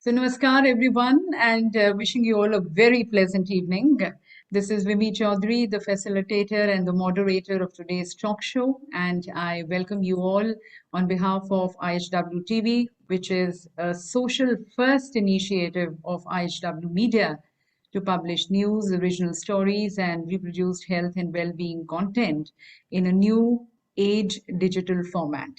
So, namaskar everyone, and wishing you all a very pleasant evening. This is Vimi Chaudhary, the facilitator and the moderator of today's talk show, and I welcome you all on behalf of IHW TV, which is a social first initiative of IHW Media to publish news, original stories, and reproduced health and well-being content in a new age digital format.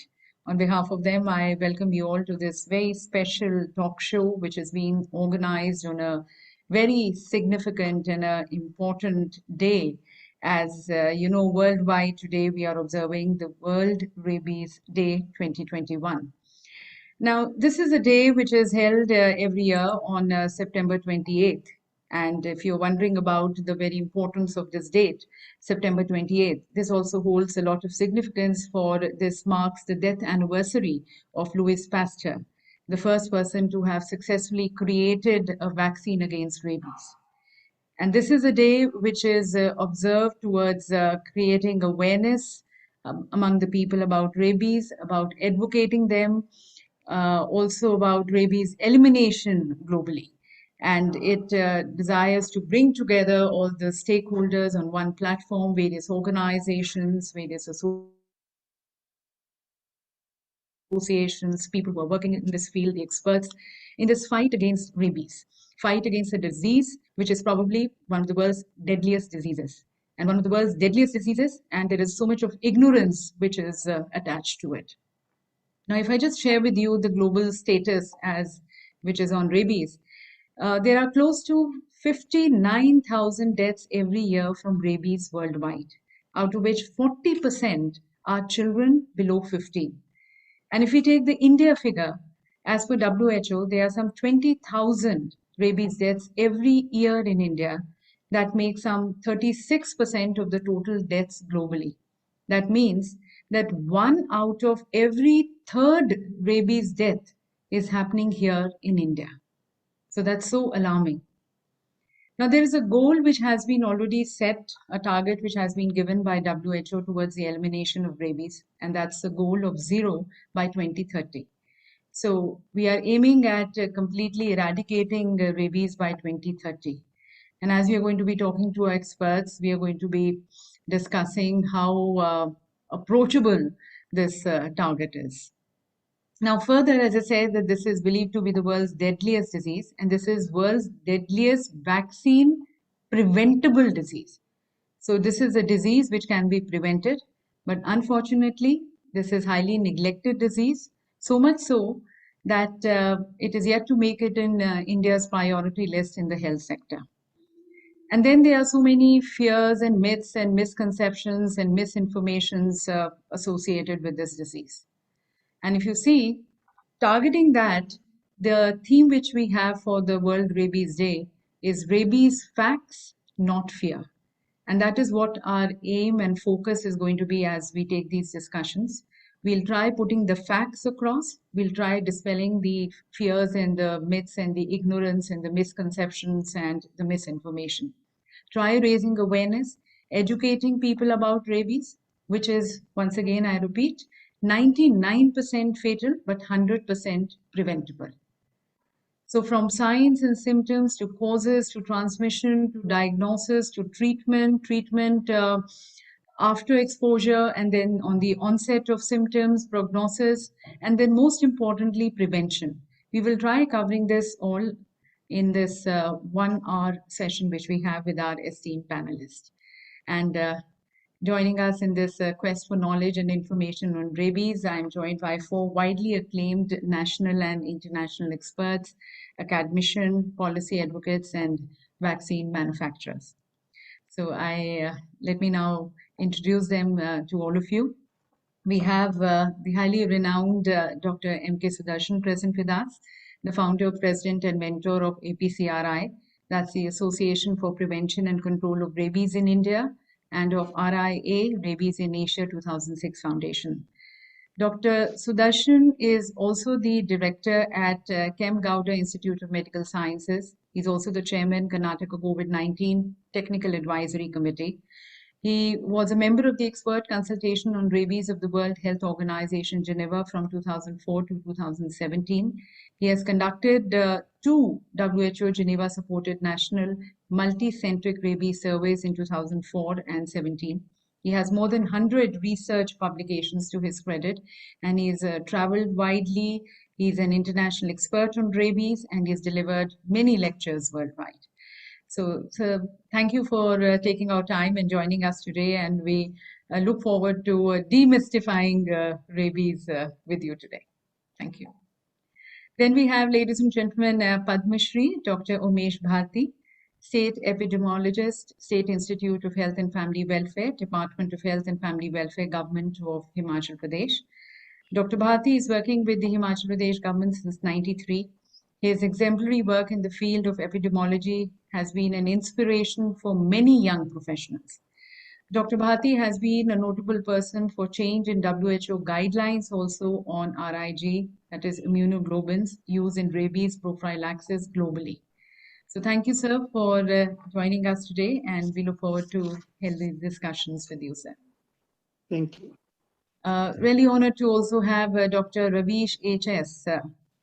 On behalf of them, I welcome you all to this very special talk show, which is being organized on a very significant and important day. As you know, worldwide today we are observing the World Rabies Day 2021. Now, this is a day which is held every year on September 28th. And if you're wondering about the very importance of this date, September 28th, this also holds a lot of significance, for this marks the death anniversary of Louis Pasteur, the first person to have successfully created a vaccine against rabies. And this is a day which is observed towards creating awareness among the people about rabies, about advocating them, also about rabies elimination globally. And it desires to bring together all the stakeholders on one platform, various organizations, various associations, people who are working in this field, the experts, in this fight against rabies, fight against a disease which is probably one of the world's deadliest diseases. And one of the world's deadliest diseases, and there is so much of ignorance which is attached to it. Now, if I just share with you the global status which is on rabies, there are close to 59,000 deaths every year from rabies worldwide, out of which 40% are children below 15. And if we take the India figure, as per WHO, there are some 20,000 rabies deaths every year in India. That makes some 36% of the total deaths globally. That means that 1 out of every third rabies death is happening here in India. So that's so alarming. Now, there is a goal which has been already set, a target which has been given by WHO towards the elimination of rabies, and that's the goal of 0 by 2030. So we are aiming at completely eradicating rabies by 2030. And as we are going to be talking to our experts, we are going to be discussing how approachable this target is. Now, further, as I said, that this is believed to be the world's deadliest disease, and this is world's deadliest vaccine preventable disease. So this is a disease which can be prevented, but unfortunately, this is highly neglected disease, so much so that it is yet to make it in India's priority list in the health sector. And then there are so many fears and myths and misconceptions and misinformations associated with this disease. And if you see, targeting that, the theme which we have for the World Rabies Day is rabies facts, not fear. And that is what our aim and focus is going to be as we take these discussions. We'll try putting the facts across. We'll try dispelling the fears and the myths and the ignorance and the misconceptions and the misinformation. Try raising awareness, educating people about rabies, which is, once again, I repeat, 99% fatal, but 100% preventable. So from signs and symptoms to causes to transmission to diagnosis to treatment after exposure, and then on the onset of symptoms, prognosis, and then most importantly, prevention. We will try covering this all in this 1 hour session which we have with our esteemed panelists. And joining us in this quest for knowledge and information on rabies, I am joined by 4 widely acclaimed national and international experts, academicians, policy advocates, and vaccine manufacturers. So let me now introduce them to all of you. We have the highly renowned Dr. M.K. Sudarshan present with us, the founder, president, and mentor of APCRI, that's the Association for Prevention and Control of Rabies in India, and of RIA, Rabies in Asia 2006 Foundation. Dr. Sudarshan is also the director at Kem Gowda Institute of Medical Sciences. He's also the chairman, Karnataka COVID-19 Technical Advisory Committee. He was a member of the Expert Consultation on Rabies of the World Health Organization, Geneva, from 2004 to 2017. He has conducted two WHO Geneva-supported national multi-centric rabies surveys in 2004 and 17. He has more than 100 research publications to his credit, and he's traveled widely. He's an international expert on rabies, and he's delivered many lectures worldwide. So thank you for taking our time and joining us today, and we look forward to demystifying rabies with you today. Thank you. Then we have, ladies and gentlemen, Padma Shri, Dr. Umesh Bharti, State Epidemiologist, State Institute of Health and Family Welfare, Department of Health and Family Welfare, Government of Himachal Pradesh. Dr. Bharti is working with the Himachal Pradesh government since '93. His exemplary work in the field of epidemiology has been an inspiration for many young professionals. Dr. Bharti has been a notable person for change in WHO guidelines also on RIG, that is immunoglobulins, used in rabies prophylaxis globally. So thank you, sir, for joining us today, and we look forward to healthy discussions with you, sir. Thank you. Really honored to also have Dr. Ravish H.S.,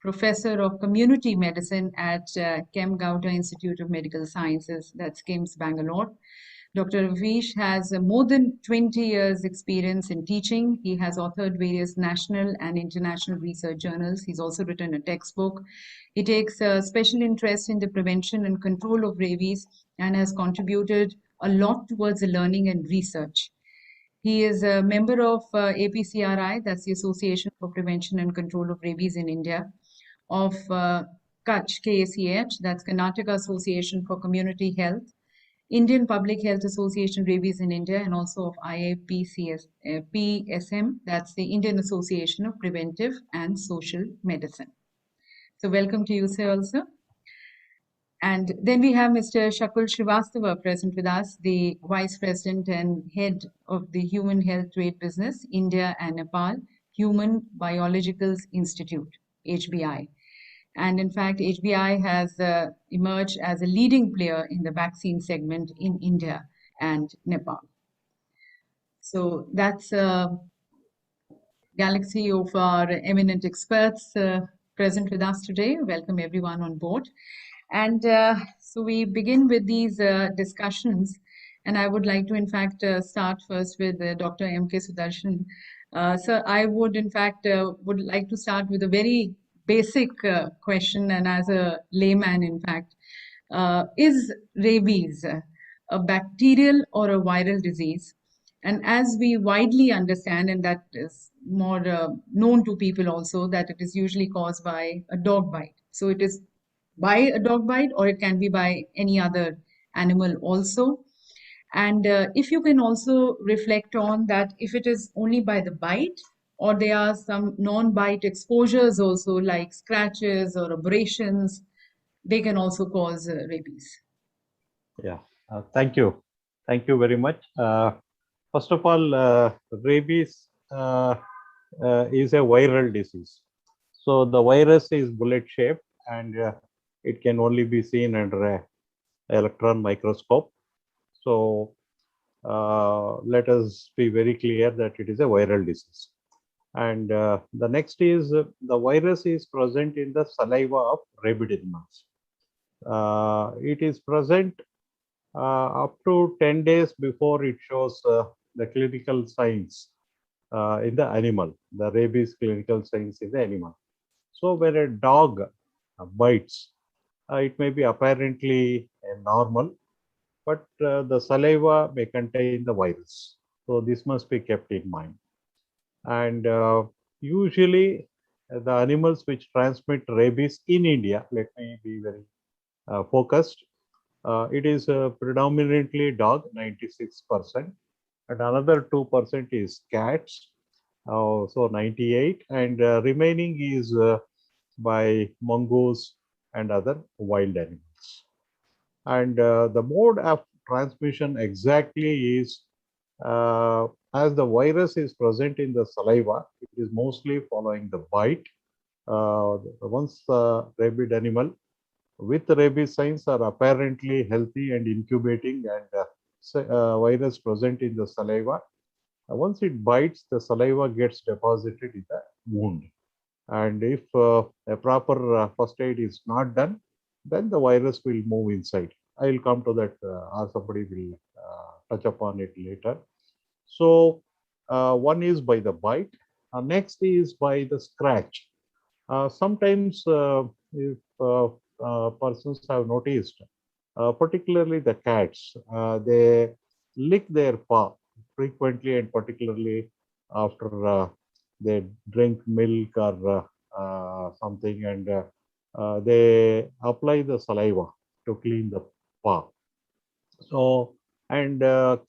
Professor of Community Medicine at Kem Gowda Institute of Medical Sciences, that's KIMS, Bangalore. Dr. Ravish has more than 20 years experience in teaching. He has authored various national and international research journals. He's also written a textbook. He takes a special interest in the prevention and control of rabies and has contributed a lot towards the learning and research. He is a member of APCRI, that's the Association for Prevention and Control of Rabies in India, of Kutch, KACH, that's Karnataka Association for Community Health, Indian Public Health Association Rabies in India, and also of PSM, that's the Indian Association of Preventive and Social Medicine. So welcome to you, sir, also. And then we have Mr. Shakul Srivastava present with us, the Vice President and Head of the Human Health Trade Business, India and Nepal, Human Biologicals Institute, HBI. And in fact, HBI has emerged as a leading player in the vaccine segment in India and Nepal. So that's a galaxy of our eminent experts present with us today. Welcome everyone on board. And so we begin with these discussions. And I would like to, in fact, start first with Dr. M.K. Sudarshan. Sir, I would, in fact, would like to start with a very basic question, and as a layman, in fact, is rabies a bacterial or a viral disease? And as we widely understand, and that is more known to people also, that it is usually caused by a dog bite. So it is by a dog bite, or it can be by any other animal also. And if you can also reflect on that, if it is only by the bite, or there are some non-bite exposures also, like scratches or abrasions, they can also cause rabies. Yeah, thank you. Thank you very much. First of all, rabies is a viral disease. So the virus is bullet shaped, and it can only be seen under an electron microscope. So let us be very clear that it is a viral disease. And the next is the virus is present in the saliva of rabid animals. It is present up to 10 days before it shows the clinical signs in the animal, the rabies clinical signs in the animal. So when a dog bites, it may be apparently normal, but the saliva may contain the virus. So this must be kept in mind. And usually the animals which transmit rabies in India, let me be very focused, it is predominantly dog, 96%, and another 2% is cats, so 98, and remaining is by mongoose and other wild animals. And the mode of transmission exactly is as the virus is present in the saliva, it is mostly following the bite. Once the rabid animal with rabies signs are apparently healthy and incubating, and virus present in the saliva, once it bites, the saliva gets deposited in the wound. And if a proper first aid is not done, then the virus will move inside. I will come to that, or somebody will touch upon it later. So one is by the bite, next is by the scratch. Sometimes if persons have noticed, particularly the cats, they lick their paw frequently, and particularly after they drink milk or something, and they apply the saliva to clean the paw. So, and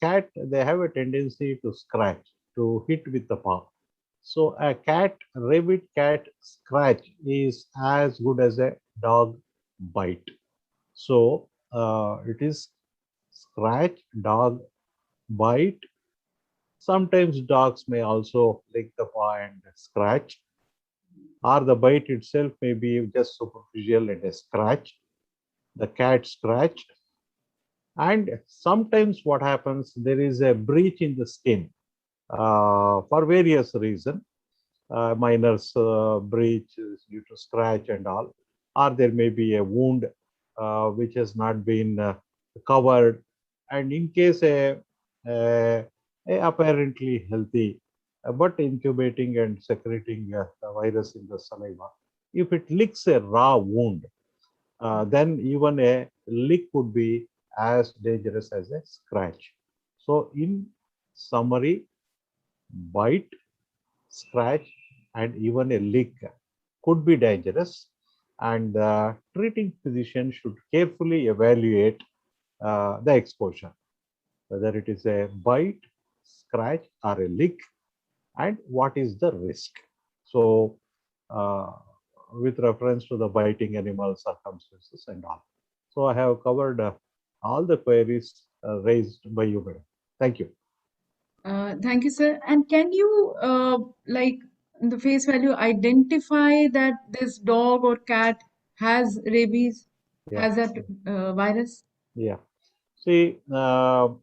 cat, they have a tendency to scratch, to hit with the paw. So a cat, rabid cat scratch is as good as a dog bite. So it is scratch, dog bite. Sometimes dogs may also lick the paw and scratch, or the bite itself may be just superficial and a scratch. The cat scratch, and sometimes what happens, there is a breach in the skin for various reasons. Miner's breach is due to scratch and all, or there may be a wound which has not been covered. And in case a apparently healthy but incubating and secreting the virus in the saliva, if it licks a raw wound, then even a lick could be as dangerous as a scratch. So, in summary, bite, scratch, and even a lick could be dangerous, and the treating physician should carefully evaluate the exposure, whether it is a bite, scratch, or a lick, and what is the risk. So, uh, with reference to the biting animal circumstances and all. So, I have covered all the queries raised by you, madam. Thank you. Thank you, sir. And can you, like, in the face value, identify that this dog or cat has rabies, Yeah, has that virus? yeah. See, the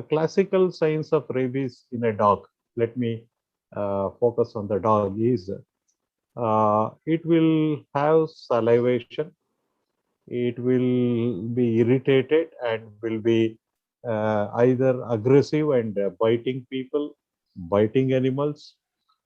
classical signs of rabies in a dog, let me focus on the dog, is it will have salivation, it will be irritated, and will be either aggressive and biting people, biting animals,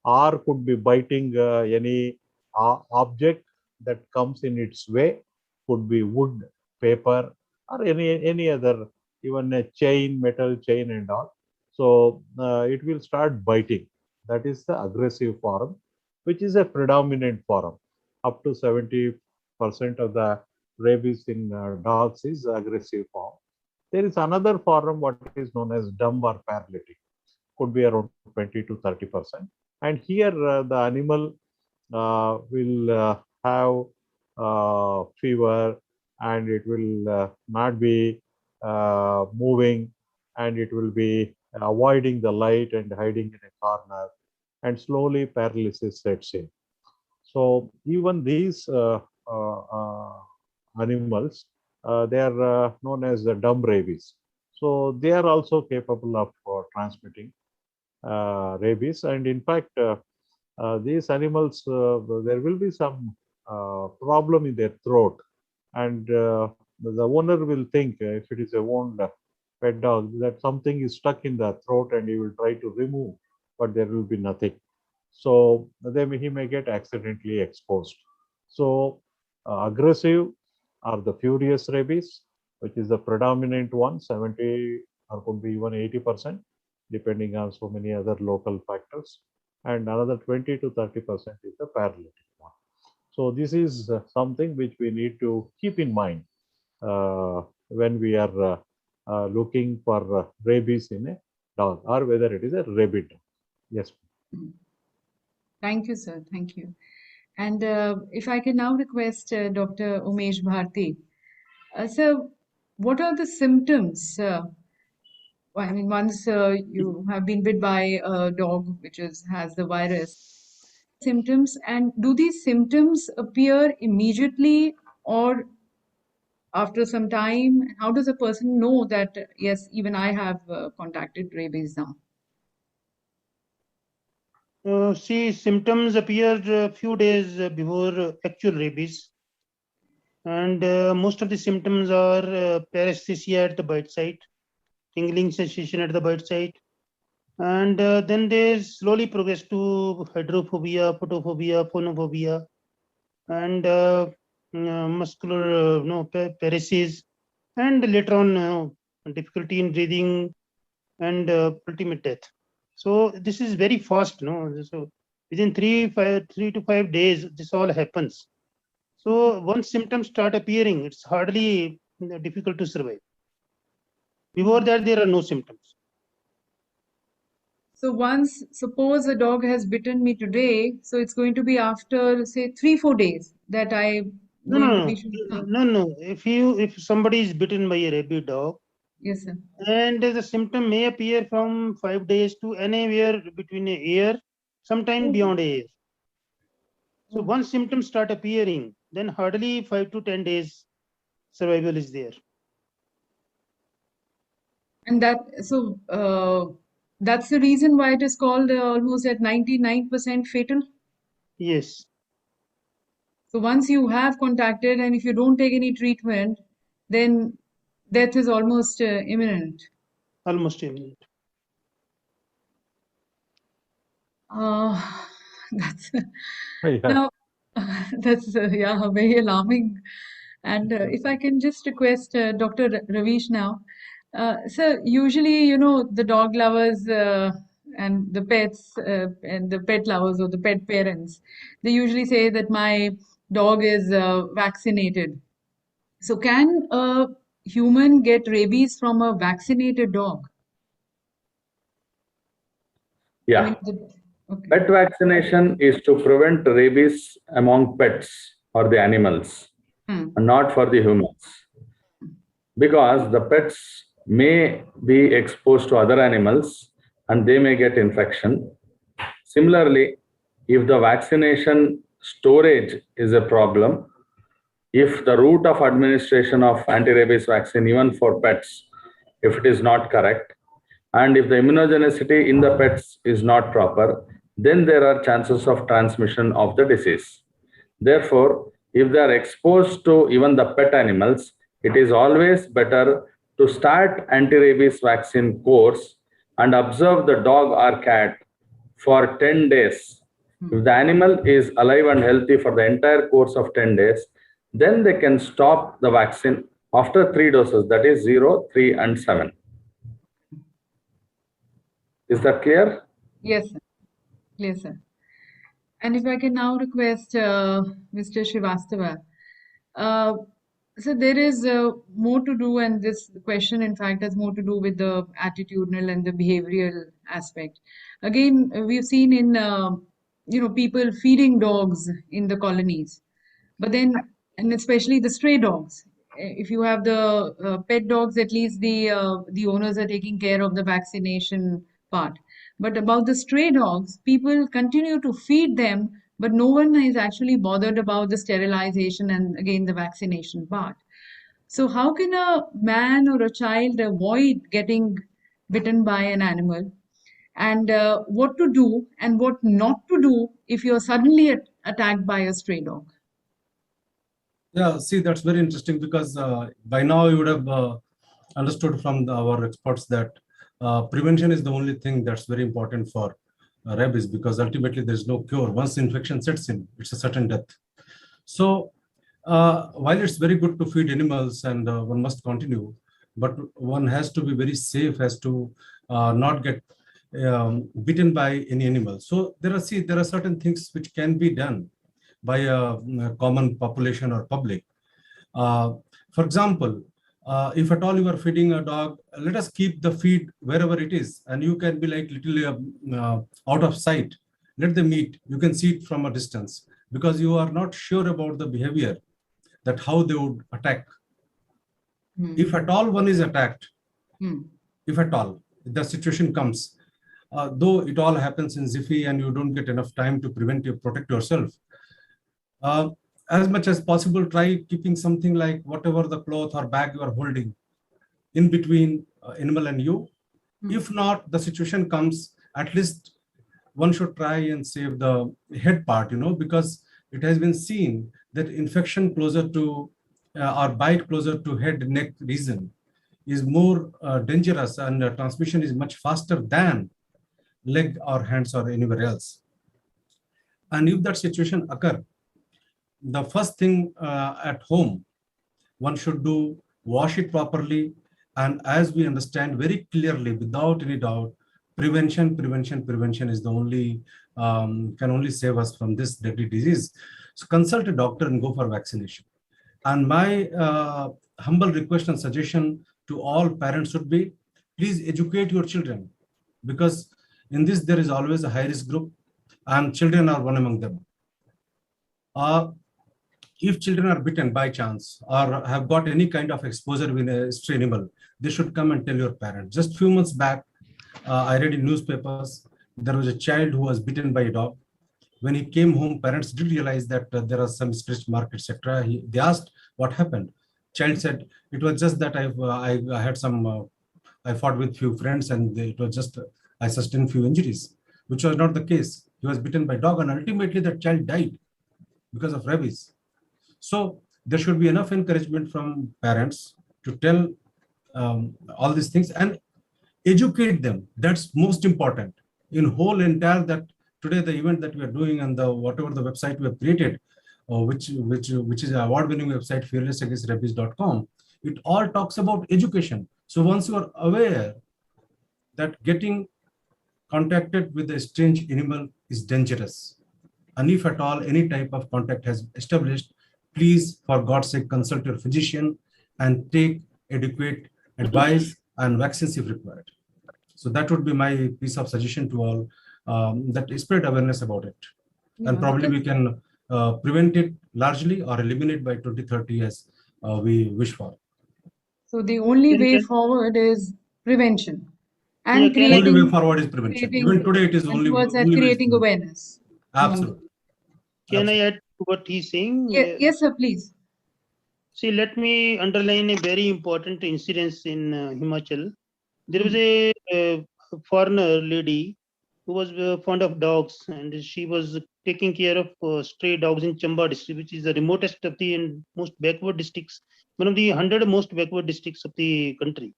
or could be biting any object that comes in its way, could be wood, paper, or any other, even a chain, metal chain, and all. So it will start biting. That is the aggressive form, which is a predominant form. Up to 70% of the rabies in dogs is aggressive form. There is another form, what is known as dumb or paralytic, could be around 20 to 30%. And here the animal will have fever, and it will not be moving, and it will be avoiding the light and hiding in a corner, and slowly paralysis sets in. So even these animals, they are known as the dumb rabies. So they are also capable of transmitting rabies. And in fact, these animals, there will be some problem in their throat, and the owner will think, if it is a wound pet dog, that something is stuck in the throat, and he will try to remove, but there will be nothing. So then he may get accidentally exposed. So aggressive or the furious rabies, which is the predominant one, 70 or could be even 80%, depending on so many other local factors. And another 20 to 30% is the paralytic one. So this is something which we need to keep in mind when we are looking for rabies in a dog, or whether it is a rabid dog. Yes. Thank you, sir. Thank you. And if I can now request Dr. Umesh Bharti. Sir, what are the symptoms? I mean, once you have been bit by a dog which has the virus, symptoms, and do these symptoms appear immediately or after some time? How does a person know that, yes, even I have contacted rabies now? See, symptoms appear a few days before actual rabies. And most of the symptoms are paresthesia at the bite site, tingling sensation at the bite site, and then they slowly progress to hydrophobia, photophobia, phonophobia, and muscular paresis, and later on difficulty in breathing and ultimate death. So this is very fast, so within 3 to 5 days this all happens. So once symptoms start appearing, it's hardly difficult to survive. Before that, there are no symptoms. So once, suppose a dog has bitten me today, so it's going to be after, say, 3-4 days that No. If somebody is bitten by a rabid dog, Yes, sir. and the symptom may appear from 5 days to anywhere between a year, sometime beyond a year. So once symptoms start appearing, then hardly 5 to 10 days survival is there. And that's the reason why it is called almost at 99% fatal. Yes. So once you have contacted and if you don't take any treatment, then death is almost imminent. Almost imminent. That's Yeah. now that's very alarming. And if I can just request Dr. Ravish now. So usually, the dog lovers and the pets and the pet lovers or the pet parents, they usually say that my dog is vaccinated. So can a human get rabies from a vaccinated dog? Yeah. Okay. Pet vaccination is to prevent rabies among pets or the animals, and not for the humans. Because the pets may be exposed to other animals and they may get infection. Similarly, if the vaccination storage is a problem, if the route of administration of anti-rabies vaccine, even for pets, if it is not correct, and if the immunogenicity in the pets is not proper, then there are chances of transmission of the disease. Therefore, if they are exposed to even the pet animals, it is always better to start anti-rabies vaccine course and observe the dog or cat for 10 days. If the animal is alive and healthy for the entire course of 10 days, then they can stop the vaccine after 3 doses, that is 0, 3, and 7. Is that clear? Yes, sir. Yes, sir. And if I can now request Mr. Srivastava. So there is more to do, and this question, in fact, has more to do with the attitudinal and the behavioral aspect. Again, we've seen in people feeding dogs in the colonies, but then, and especially the stray dogs. If you have the pet dogs, at least the owners are taking care of the vaccination part. But about the stray dogs, people continue to feed them, but no one is actually bothered about the sterilization and again the vaccination part. So how can a man or a child avoid getting bitten by an animal? And what to do and what not to do if you're suddenly attacked by a stray dog? Yeah, see, that's very interesting because by now you would have understood from our experts that prevention is the only thing that's very important for rabies, because ultimately there's no cure. Once infection sets in, it's a certain death. So while it's very good to feed animals and one must continue, but one has to be very safe as to not get bitten by any animal. So there are certain things which can be done by a common population or public. For example, if at all you are feeding a dog, let us keep the feed wherever it is, and you can be like little out of sight. Let them eat. You can see it from a distance because you are not sure about the behavior, that how they would attack. If at all one is attacked, if at all the situation comes, though it all happens in jiffy and you don't get enough time to protect yourself, as much as possible, try keeping something like whatever the cloth or bag you are holding in between animal and you. If not, the situation comes, at least one should try and save the head part, because it has been seen that infection closer to or bite closer to head neck region is more dangerous, and transmission is much faster than leg or hands or anywhere else. And if that situation occur, the first thing at home one should do, wash it properly. And as we understand very clearly, without any doubt, prevention is the only, can only save us from this deadly disease. So consult a doctor and go for vaccination. And my humble request and suggestion to all parents would be, please educate your children, because in this there is always a high risk group, and children are one among them. If children are bitten by chance or have got any kind of exposure with a stray animal, they should come and tell your parents. Just few months back, I read in newspapers, there was a child who was bitten by a dog. When he came home, parents did realize that there are some stretch mark, etc. They asked what happened. Child said, it was just that I had some, I fought with few friends, and it was just, I sustained few injuries, which was not the case. He was bitten by dog, and ultimately that child died because of rabies. So there should be enough encouragement from parents to tell all these things and educate them. That's most important. In whole entire that today the event that we are doing and the whatever the website we have created, which is an award-winning website, fearlessagainstrabies.com, it all talks about education. So once you are aware that getting contacted with a strange animal is dangerous, and if at all any type of contact has established, please, for God's sake, consult your physician and take adequate advice and vaccines if required. So that would be my piece of suggestion to all, that spread awareness about it. Yeah, and probably we can prevent it largely or eliminate by 2030 as we wish for. So the only way forward is prevention. And creating, only way forward is prevention. Even today it is only creating awareness. Absolutely. Can I add to what he's saying? Yes, sir, please. See, let me underline a very important incident in Himachal. There was a foreigner lady who was fond of dogs, and she was taking care of stray dogs in Chamba district, which is the remotest of the and most backward districts, one of the 100 most backward districts of the country.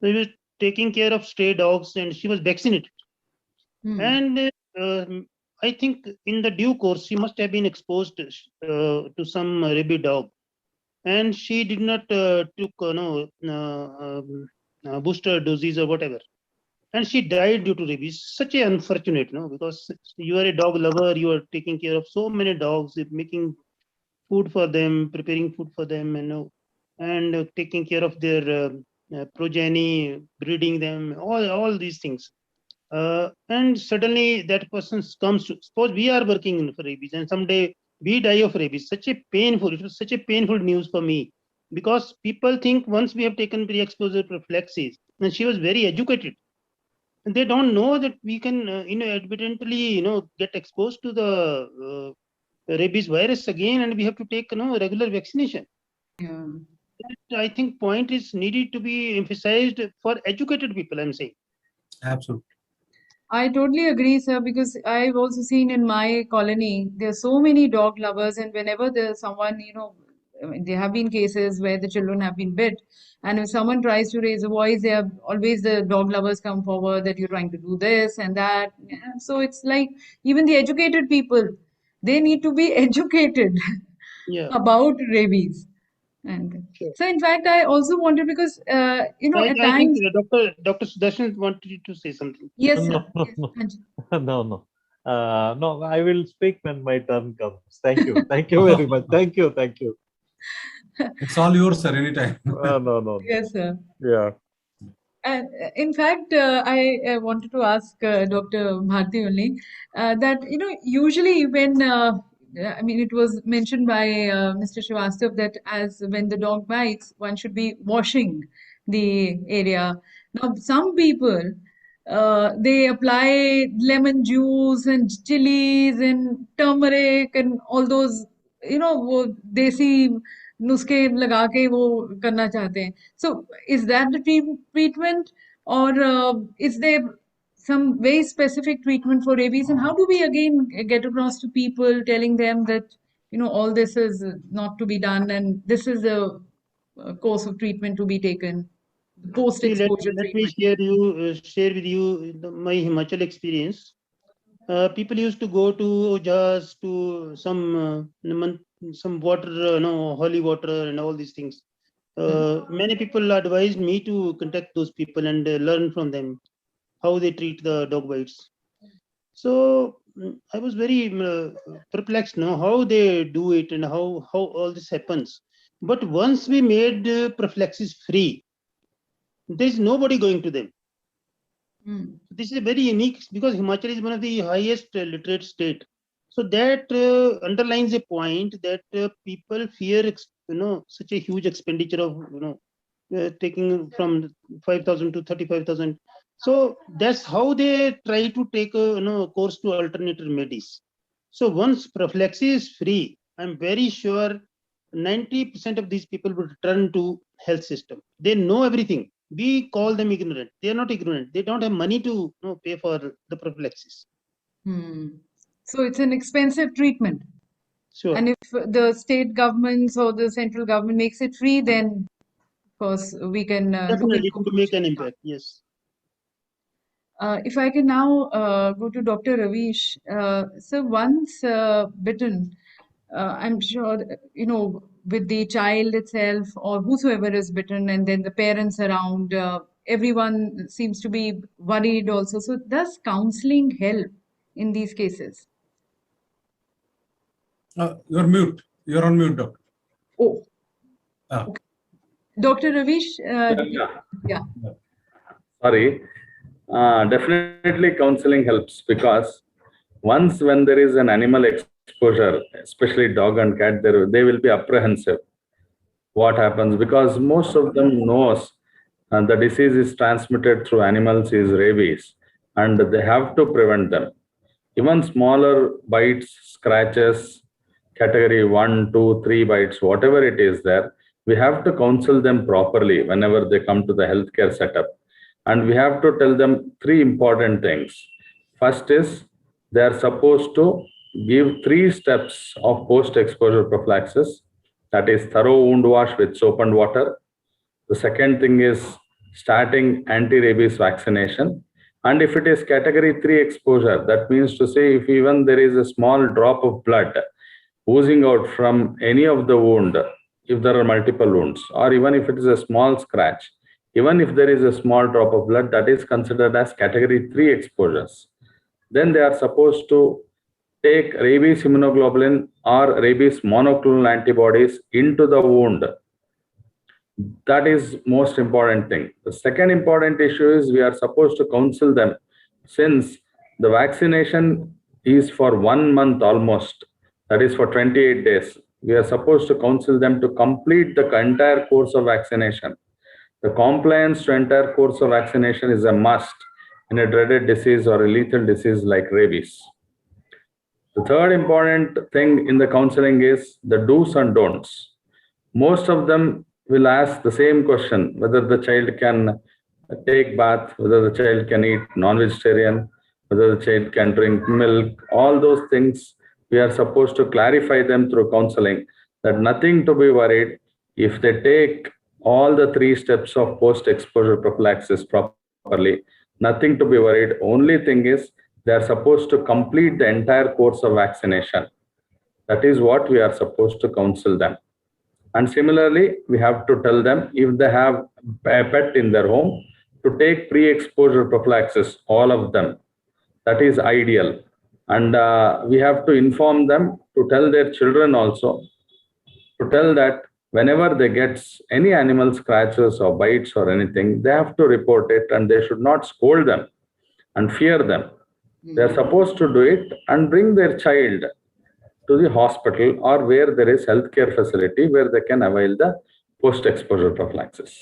So he was taking care of stray dogs, and she was vaccinated. And I think in the due course, she must have been exposed to some rabid dog, and she did not took booster doses or whatever, and she died due to rabies. Such a unfortunate, because you are a dog lover, you are taking care of so many dogs, making food for them, preparing food for them, and taking care of their progeny, breeding them, all these things. And suddenly that person comes to, suppose we are working for rabies and someday we die of rabies. It was such a painful news for me, because people think once we have taken pre-exposure prophylaxis, and she was very educated, and they don't know that we can inadvertently get exposed to the rabies virus again, and we have to take regular vaccination. Yeah. I think point is needed to be emphasized for educated people, I'm saying. Absolutely. I totally agree, sir, because I've also seen in my colony, there are so many dog lovers, and whenever there's someone, there have been cases where the children have been bit, and if someone tries to raise a voice, there are always the dog lovers come forward that you're trying to do this and that. So it's like even the educated people, they need to be educated about rabies. And so, in fact, I also wanted, because at I times, think Dr. Sudarshan wanted to say something. Yes, no, sir. No. No, I will speak when my turn comes. Thank you. Thank you very much. Thank you. It's all yours, sir, anytime. No. Yes, sir. Yeah. And in fact, I wanted to ask Dr. Bharti only that, usually when, it was mentioned by Mr. Srivastav that as when the dog bites, one should be washing the area. Now, some people, they apply lemon juice and chilies and turmeric and all those, वो desi नुस्खे लगा के वो करना चाहते हैं. So is that the treatment, or is there some very specific treatment for rabies? And how do we again get across to people telling them that all this is not to be done, and this is a course of treatment to be taken, post-exposure Let me treatment. share with you my Himachal experience. People used to go to Jas to some water, holy water and all these things. Many people advised me to contact those people and learn from them how they treat the dog bites. So I was very perplexed, how they do it and how all this happens. But once we made prophylaxis free, there is nobody going to them. This is very unique because Himachal is one of the highest literate state. So that underlines a point that people fear, such a huge expenditure of, taking from 5,000 to 35,000. So that's how they try to take a course to alternate remedies. So once prophylaxis is free, I'm very sure 90% of these people will return to health system. They know everything. We call them ignorant. They are not ignorant. They don't have money to pay for the prophylaxis. So it's an expensive treatment. Sure. And if the state governments or the central government makes it free, then of course we can definitely it could make an impact. Yes. If I can now go to Dr. Ravish. So once bitten, I'm sure, with the child itself or whosoever is bitten, and then the parents around, everyone seems to be worried also. So does counseling help in these cases? You're mute. You're on mute, doctor. Oh. Okay. Dr. Ravish? Yeah. Sorry. Definitely counseling helps, because once when there is an animal exposure, especially dog and cat, they will be apprehensive. What happens? Because most of them knows the disease is transmitted through animals is rabies, and they have to prevent them. Even smaller bites, scratches, category 1, 2, 3 bites, whatever it is there, we have to counsel them properly whenever they come to the healthcare setup. And we have to tell them 3 important things. First is they are supposed to give 3 steps of post-exposure prophylaxis. That is thorough wound wash with soap and water. The second thing is starting anti-rabies vaccination. And if it is category 3 exposure, that means to say if even there is a small drop of blood oozing out from any of the wound, if there are multiple wounds, or even if it is a small scratch, even if there is a small drop of blood, that is considered as category 3 exposures. Then they are supposed to take rabies immunoglobulin or rabies monoclonal antibodies into the wound. That is most important thing. The second important issue is we are supposed to counsel them, since the vaccination is for 1 month almost, that is for 28 days. We are supposed to counsel them to complete the entire course of vaccination. The compliance to entire course of vaccination is a must in a dreaded disease or a lethal disease like rabies. The third important thing in the counseling is the do's and don'ts. Most of them will ask the same question, whether the child can take bath, whether the child can eat non-vegetarian, whether the child can drink milk. All those things we are supposed to clarify them through counseling, that nothing to be worried if they take all the 3 steps of post-exposure prophylaxis properly. Nothing to be worried. Only thing is they are supposed to complete the entire course of vaccination. That is what we are supposed to counsel them. And similarly, we have to tell them if they have a pet in their home to take pre-exposure prophylaxis, all of them. That is ideal. And we have to inform them to tell their children also, to tell that whenever they get any animal scratches or bites or anything, they have to report it, and they should not scold them and fear them. They are supposed to do it and bring their child to the hospital or where there is healthcare facility where they can avail the post-exposure prophylaxis.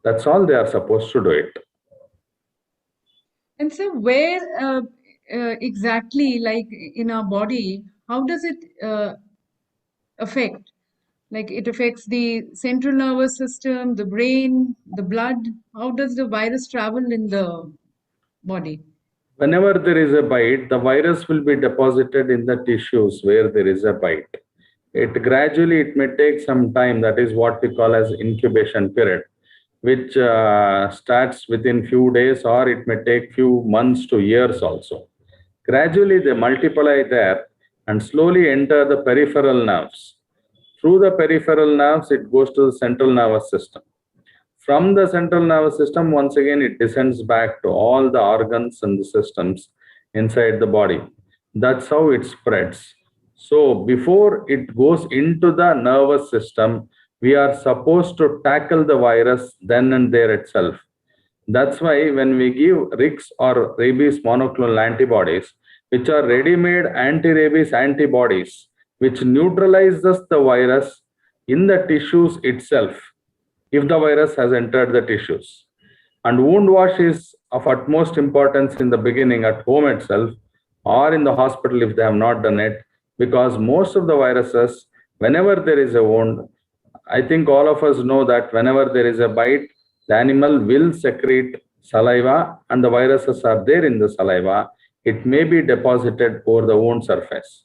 That's all they are supposed to do it. And so where exactly, like in our body, how does it affect? Like it affects the central nervous system, the brain, the blood. How does the virus travel in the body? Whenever there is a bite, the virus will be deposited in the tissues where there is a bite. it gradually, it may take some time. That is what we call as incubation period, which starts within few days, or it may take few months to years also. Gradually, they multiply there and slowly enter the peripheral nerves. Through the peripheral nerves, it goes to the central nervous system. From the central nervous system, once again, it descends back to all the organs and the systems inside the body. That's how it spreads. So, before it goes into the nervous system, we are supposed to tackle the virus then and there itself. That's why when we give RIX or rabies monoclonal antibodies, which are ready-made anti-rabies antibodies, which neutralizes the virus in the tissues itself, if the virus has entered the tissues. And wound wash is of utmost importance in the beginning at home itself or in the hospital if they have not done it, because most of the viruses, whenever there is a wound, I think all of us know that whenever there is a bite, the animal will secrete saliva and the viruses are there in the saliva. It may be deposited over the wound surface.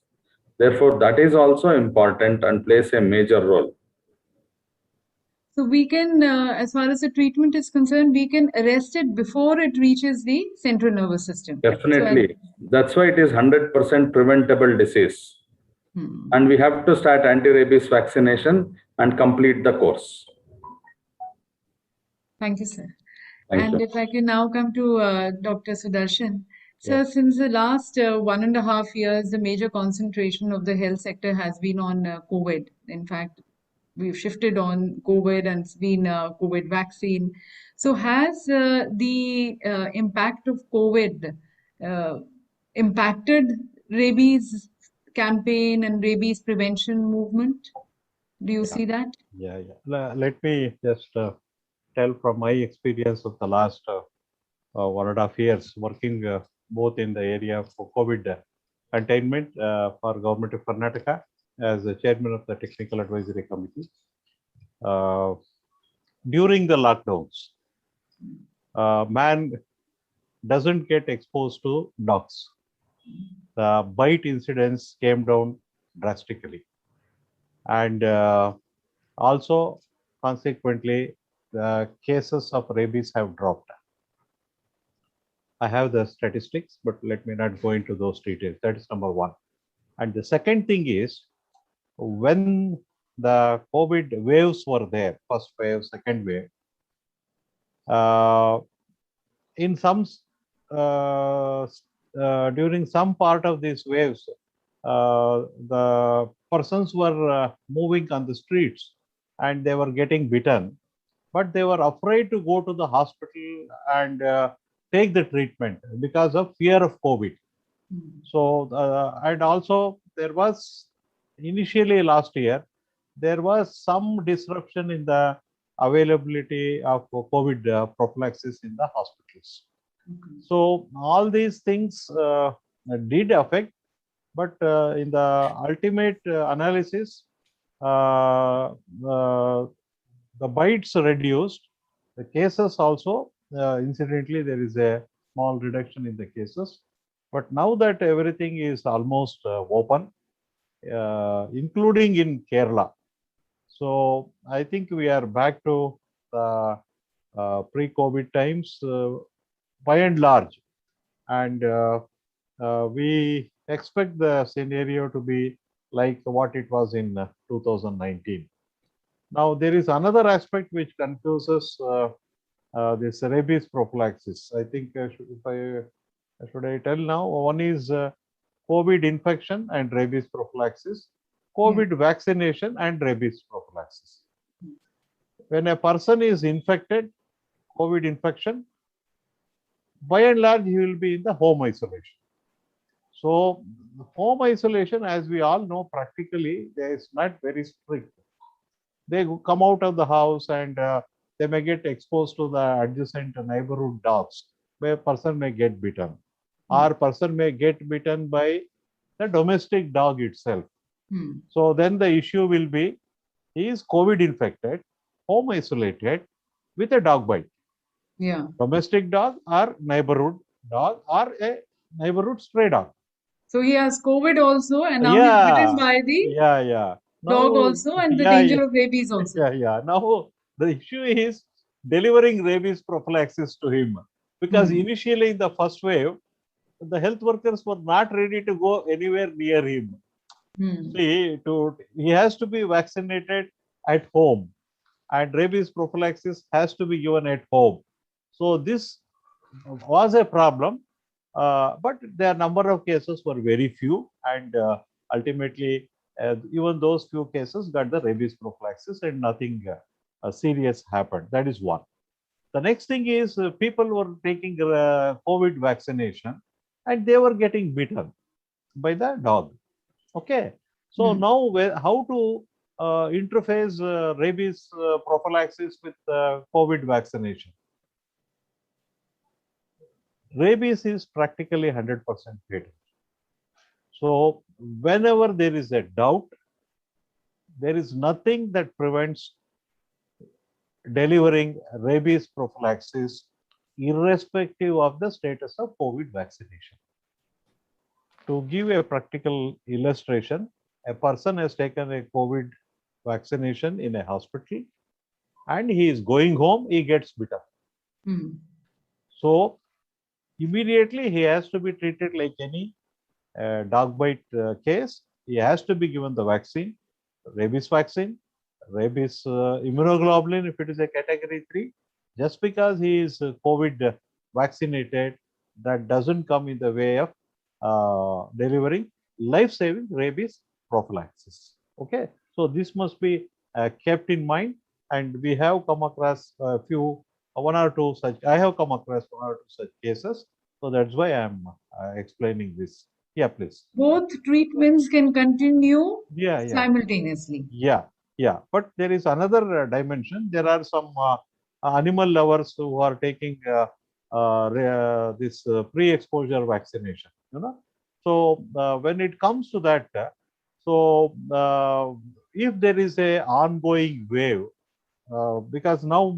Therefore, that is also important and plays a major role. So we can, as far as the treatment is concerned, we can arrest it before it reaches the central nervous system. Definitely. That's why it is 100% preventable disease. And we have to start anti-rabies vaccination and complete the course. Thank you, sir. Thank you. If I can now come to Dr. Sudarshan. Sir, Yes. since the last 1.5 years, the major concentration of the health sector has been on COVID. In fact, we've shifted on COVID and it's been COVID vaccine. So has the impact of COVID impacted rabies campaign and rabies prevention movement? Do you see that? Yeah. Let me just tell from my experience of the last 1.5 years working both in the area of COVID containment for Government of Karnataka as the chairman of the Technical Advisory Committee. During the lockdowns, man doesn't get exposed to dogs. The bite incidence came down drastically. And also, consequently, the cases of rabies have dropped. I have the statistics, but let me not go into those details. That is number one. And the second thing is, when the COVID waves were there, first wave, second wave, in some during some part of these waves, the persons were moving on the streets and they were getting bitten, but they were afraid to go to the hospital and take the treatment because of fear of COVID. So, and also there was initially last year, there was some disruption in the availability of COVID prophylaxis in the hospitals. So all these things did affect, but in the ultimate analysis, the bites reduced, the cases also, incidentally, there is a small reduction in the cases. But now that everything is almost open, including in Kerala, so I think we are back to the pre-COVID times by and large, and we expect the scenario to be like what it was in 2019. Now there is another aspect which confuses this rabies prophylaxis. I think should I tell now? One is COVID infection and rabies prophylaxis, COVID vaccination and rabies prophylaxis. When a person is infected, COVID infection, by and large, he will be in the home isolation. So, home isolation, as we all know, practically, there is not very strict. They come out of the house and they may get exposed to the adjacent neighborhood dogs, where a person may get bitten, or person may get bitten by the domestic dog itself. So then the issue will be, he is COVID infected, home isolated with a dog bite. Yeah. Domestic dog or neighborhood dog or a neighborhood stray dog. So he has COVID also, and now he's bitten by the dog Now, also, and the yeah, yeah, danger of rabies also. yeah. Now the issue is delivering rabies prophylaxis to him, because initially in the first wave, the health workers were not ready to go anywhere near him. See, he has to be vaccinated at home, and rabies prophylaxis has to be given at home. So this was a problem, but the number of cases were very few, and ultimately, even those few cases got the rabies prophylaxis, and nothing serious happened. That is one. The next thing is people were taking COVID vaccination, and they were getting bitten by the dog. Okay, so now how to interface rabies prophylaxis with COVID vaccination? Rabies is practically 100% fatal. So whenever there is a doubt, there is nothing that prevents delivering rabies prophylaxis irrespective of the status of COVID vaccination. To give a practical illustration, a person has taken a COVID vaccination in a hospital and he is going home, he gets bitten. So immediately he has to be treated like any dog bite case. He has to be given the vaccine, rabies immunoglobulin if it is a category 3. Just because he is COVID vaccinated, that doesn't come in the way of delivering life-saving rabies prophylaxis. Okay, so this must be kept in mind, and we have come across one or two such cases. So that's why I'm explaining this. Yeah, please. Both treatments can continue Yeah. simultaneously. Yeah. But there is another dimension. There are some animal lovers who are taking this pre-exposure vaccination. So when it comes to that, if there is a ongoing wave, because now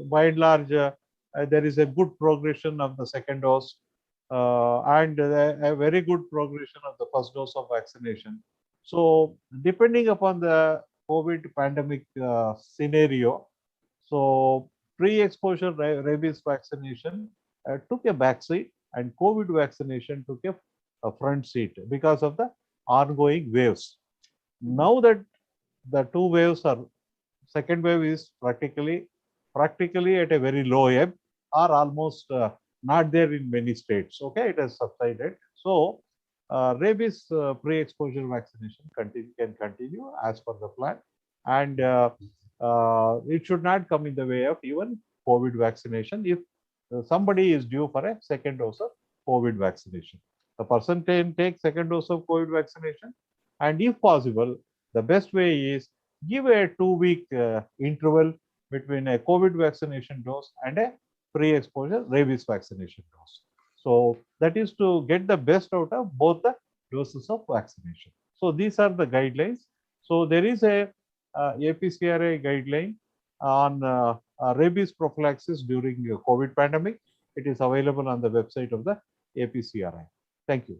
by and large there is a good progression of the second dose and a very good progression of the first dose of vaccination. So depending upon the COVID pandemic scenario, so pre-exposure rabies vaccination took a back seat, and COVID vaccination took a front seat because of the ongoing waves. Now that the two waves are, second wave is practically at a very low ebb, or almost not there in many states. Okay, it has subsided. So rabies pre-exposure vaccination can continue as per the plan, and it should not come in the way of even COVID vaccination. If somebody is due for a second dose of COVID vaccination, the person can take second dose of COVID vaccination, and if possible, the best way is give a 2-week interval between a COVID vaccination dose and a pre-exposure rabies vaccination dose. So that is to get the best out of both the doses of vaccination. So these are the guidelines. So there is a APCRA guideline on rabies prophylaxis during the COVID pandemic. It is available on the website of the APCRA. Thank you.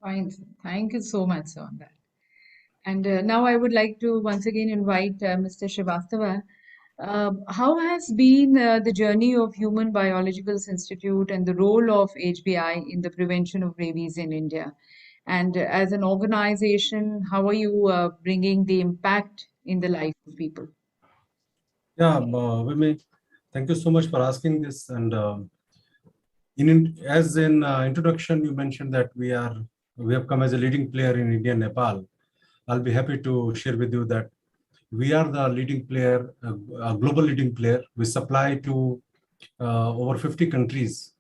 Fine. Thank you so much, sir, on that. And now I would like to once again invite Mr. Srivastava. How has been the journey of Human Biologicals Institute and the role of HBI in the prevention of rabies in India? And as an organization, how are you bringing the impact in the life of people? Yeah, Vimi, thank you so much for asking this. And as in introduction, you mentioned that we have come as a leading player in India and Nepal. I'll be happy to share with you that we are the leading player, a global leading player. We supply to over 50 countries,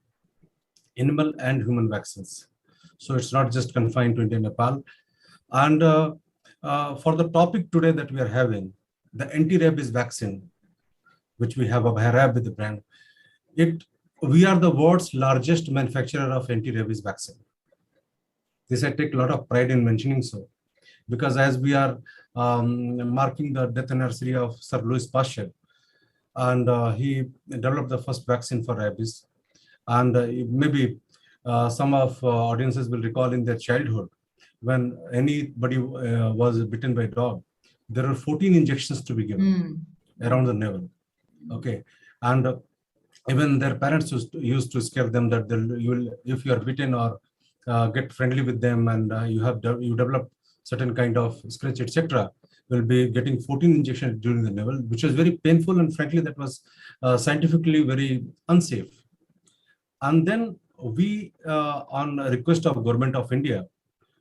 animal and human vaccines. So it's not just confined to India and Nepal. And for the topic today that we are having, the anti-rabies vaccine, which we have Abhairab with the brand, we are the world's largest manufacturer of anti-rabies vaccine. This I take a lot of pride in mentioning so, because as we are marking the death anniversary of Sir Louis Pasteur, and he developed the first vaccine for rabies, and maybe some of audiences will recall in their childhood when anybody was bitten by a dog, there are 14 injections to be given around the navel. Okay, and even their parents used to scare them that if you are bitten or get friendly with them and you develop certain kind of scratch, etc., will be getting 14 injections during the navel, which was very painful, and frankly, that was scientifically very unsafe. And then we, on request of Government of India,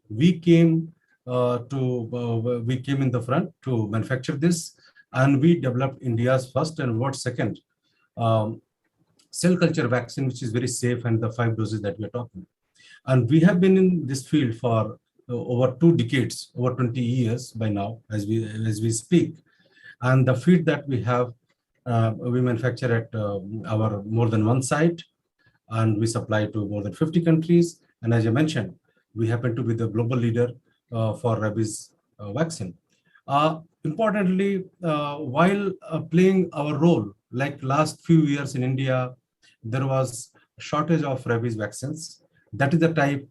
we came in the front to manufacture this, and we developed India's first and world's second cell culture vaccine, which is very safe, and the 5 doses that we are talking. And we have been in this field for over 2 decades, over 20 years by now, as we speak. And the feed that we have, we manufacture at our more than one site, and we supply to more than 50 countries. And as I mentioned, we happen to be the global leader for rabies vaccine. Importantly, while playing our role, like last few years in India, there was a shortage of rabies vaccines. That is the type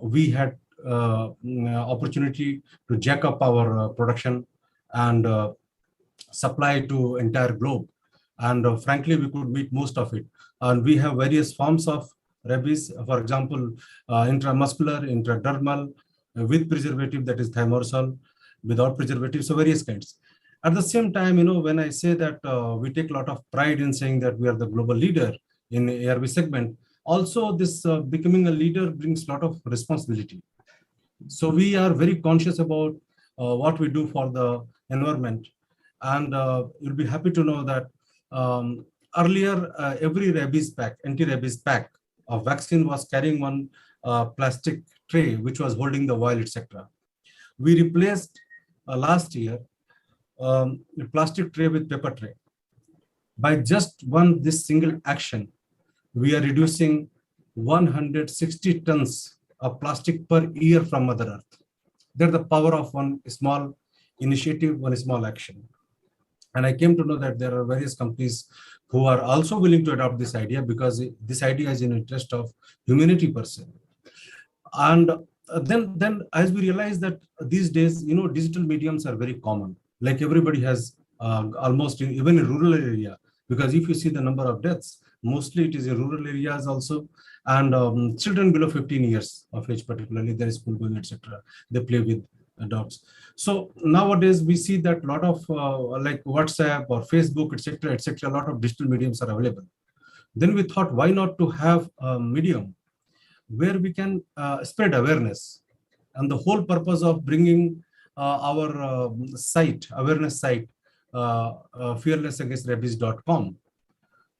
we had opportunity to jack up our production and supply to entire globe. And frankly, we could meet most of it. And we have various forms of rabies, for example, intramuscular, intradermal, with preservative, that is thimerosal, without preservative, so various kinds. At the same time, when I say that we take a lot of pride in saying that we are the global leader in the ARV segment, also this becoming a leader brings a lot of responsibility. So we are very conscious about what we do for the environment. And you'll be happy to know that earlier, every rabies pack, anti-rabies pack of vaccine was carrying one plastic tray, which was holding the vial, etc. We replaced last year a plastic tray with paper tray. By just this single action, we are reducing 160 tons of plastic per year from Mother Earth. That's the power of one small initiative, one small action. And I came to know that there are various companies who are also willing to adopt this idea, because this idea is in interest of humanity per se. And then as we realize that these days, digital mediums are very common. Like everybody has almost, even in rural area, because if you see the number of deaths, mostly it is in rural areas also. And children below 15 years of age, particularly, there is school going, etc. They play with dogs. So nowadays we see that a lot of like WhatsApp or Facebook, etc., a lot of digital mediums are available. Then we thought, why not to have a medium where we can spread awareness. And the whole purpose of bringing our awareness site, fearlessagainstrabies.com,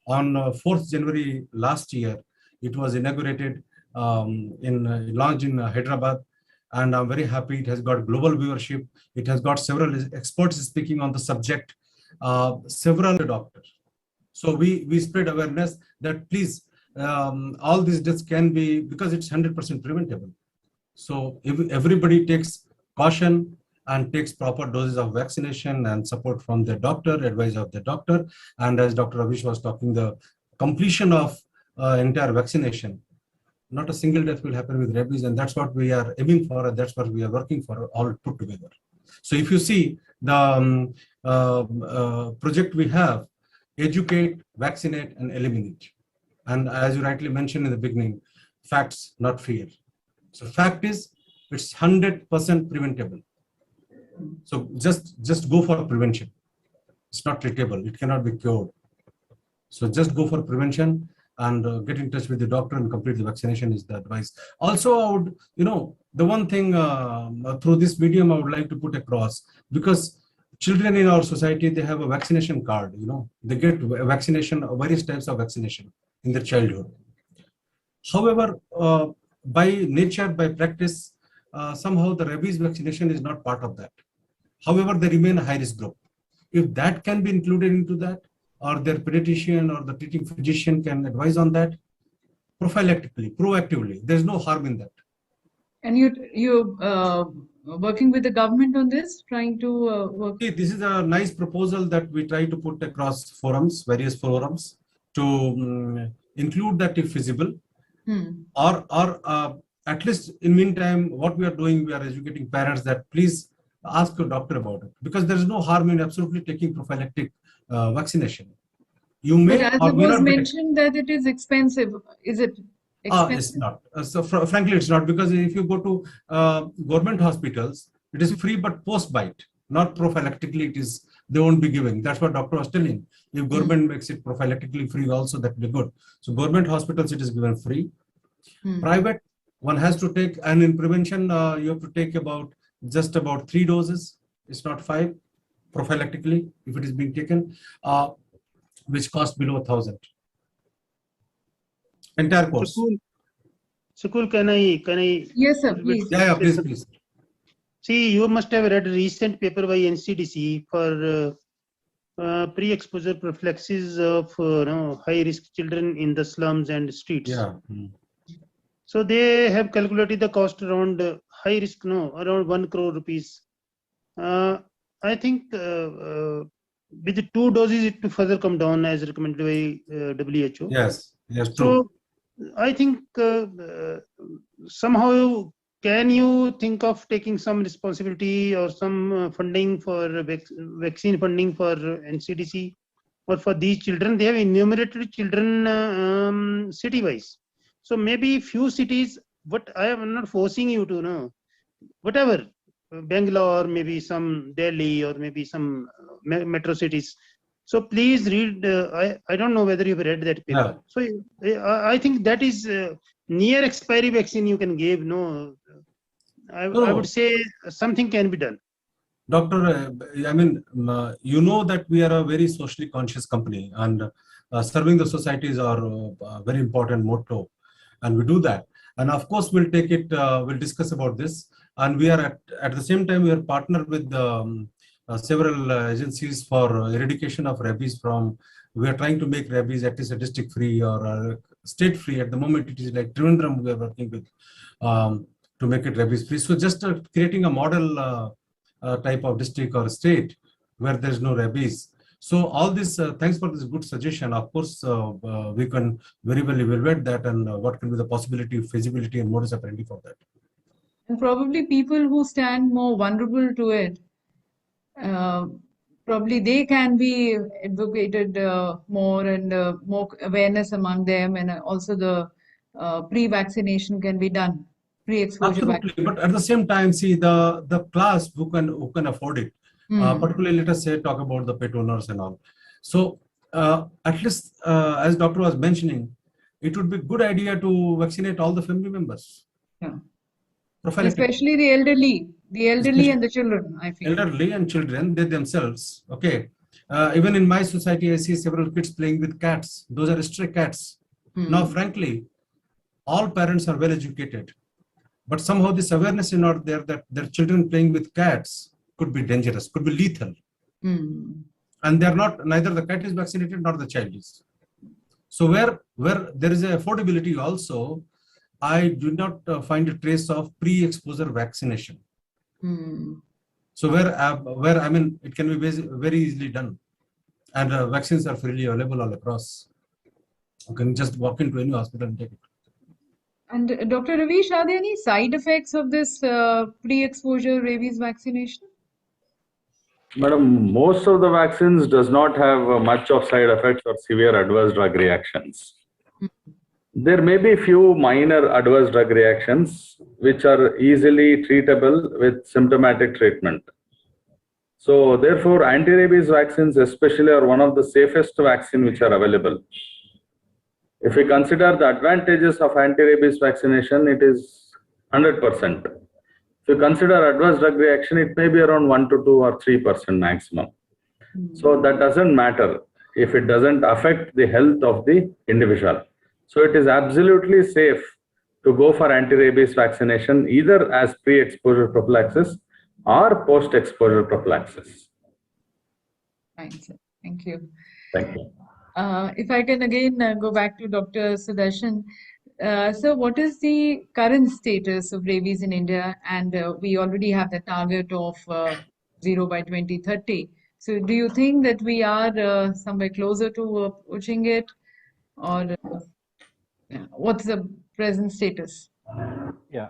on 4th January last year, it was inaugurated, launched in Hyderabad. And I'm very happy it has got global viewership. It has got several experts speaking on the subject, several doctors. So we spread awareness that please, all these deaths can be, because it's 100% preventable. So if everybody takes caution and takes proper doses of vaccination and support from the doctor, advice of the doctor, and as Dr. Ravish was talking, the completion of entire vaccination, not a single death will happen with rabies, and that's what we are aiming for, and that's what we are working for, all put together. So if you see the project we have, educate, vaccinate, and eliminate. And as you rightly mentioned in the beginning, facts, not fear. So fact is, it's 100% preventable. So just go for prevention. It's not treatable. It cannot be cured. So just go for prevention and get in touch with the doctor and complete the vaccination is the advice. Also, I would, the one thing through this medium I would like to put across, because children in our society, they have a vaccination card, they get vaccination, various types of vaccination in their childhood. However, by nature, by practice, somehow the rabies vaccination is not part of that. However, they remain a high-risk group. If that can be included into that, or their pediatrician or the treating physician can advise on that, prophylactically, proactively, there's no harm in that. And you're working with the government on this, trying to work? This is a nice proposal that we try to put across forums, various forums, to include that if feasible, or at least in meantime, what we are doing, we are educating parents that please ask your doctor about it, because there is no harm in absolutely taking prophylactic vaccination. You But may as or it may was not get. mentioned that it is expensive. Is it expensive? It's not. Frankly, it's not, because if you go to government hospitals, it is free but post-bite, not prophylactically. It is, they won't be giving. That's what doctor was telling. If government makes it prophylactically free also, that will be good. So government hospitals, it is given free. Private, one has to take, and in prevention, you have to take just about 3 doses. It's not 5 prophylactically if it is being taken, which cost below 1,000. Entire course. Sukul, can I? Yes, sir, please. Yeah, please. See, you must have read a recent paper by NCDC for pre-exposure prophylaxis of high-risk children in the slums and streets. Yeah. So they have calculated the cost around high risk, around 1 crore rupees. I think with the 2 doses, it will further come down as recommended by WHO. Yes, true. So I think somehow, can you think of taking some responsibility or some funding for vaccine funding for NCDC or for these children? They have enumerated children city-wise. So maybe few cities, but I am not forcing you to know, whatever, Bangalore, maybe some Delhi, or maybe some metro cities. So please read, I don't know whether you've read that paper. So I think that is near expiry vaccine you can give. I would say something can be done. Doctor, I mean, you know that we are a very socially conscious company, and serving the society is our very important motto, and we do that. And of course, we'll take it, we'll discuss about this. And we are at the same time, we are partnered with several agencies for eradication of rabies we are trying to make rabies at least a district free or state free. At the moment, it is like Trivandrum we are working with to make it rabies free. So just creating a model type of district or state where there's no rabies. So all this, thanks for this good suggestion. Of course, we can very well evaluate that and what can be the possibility, feasibility, and modus operandi for that. And probably people who stand more vulnerable to it, probably they can be advocated more, and more awareness among them, and also the pre-vaccination can be done, pre-exposure Absolutely, but at the same time, see the class who can afford it. Particularly, let us say talk about the pet owners and all. So at least, as doctor was mentioning, it would be a good idea to vaccinate all the family members. Yeah. Especially the elderly and the children, I feel. Elderly and children, they themselves, okay. Even in my society, I see several kids playing with cats. Those are stray cats. Now, frankly, all parents are well educated, but somehow this awareness is not there that their children playing with cats could be dangerous, could be lethal. And they're not, neither the cat is vaccinated nor the child is. So where there is a affordability also, I do not find a trace of pre-exposure vaccination. So where I mean, it can be very easily done, and vaccines are freely available all across. You can just walk into any hospital and take it. And Dr. Ravish, are there any side effects of this pre-exposure rabies vaccination? Madam, most of the vaccines does not have much of side effects or severe adverse drug reactions. There may be few minor adverse drug reactions which are easily treatable with symptomatic treatment. So therefore, anti-rabies vaccines especially are one of the safest vaccines which are available. If we consider the advantages of anti-rabies vaccination, it is 100%. If you consider adverse drug reaction, it may be around 1 to 2 or 3% maximum. So that doesn't matter if it doesn't affect the health of the individual. So it is absolutely safe to go for anti-rabies vaccination either as pre-exposure prophylaxis or post-exposure prophylaxis. Fine, sir. Thank you. Thank you. If I can again go back to Dr. Sudarshan. So what is the current status of rabies in India? And we already have the target of 0 by 2030. So do you think that we are somewhere closer to pushing it? Or what's the present status? Yeah,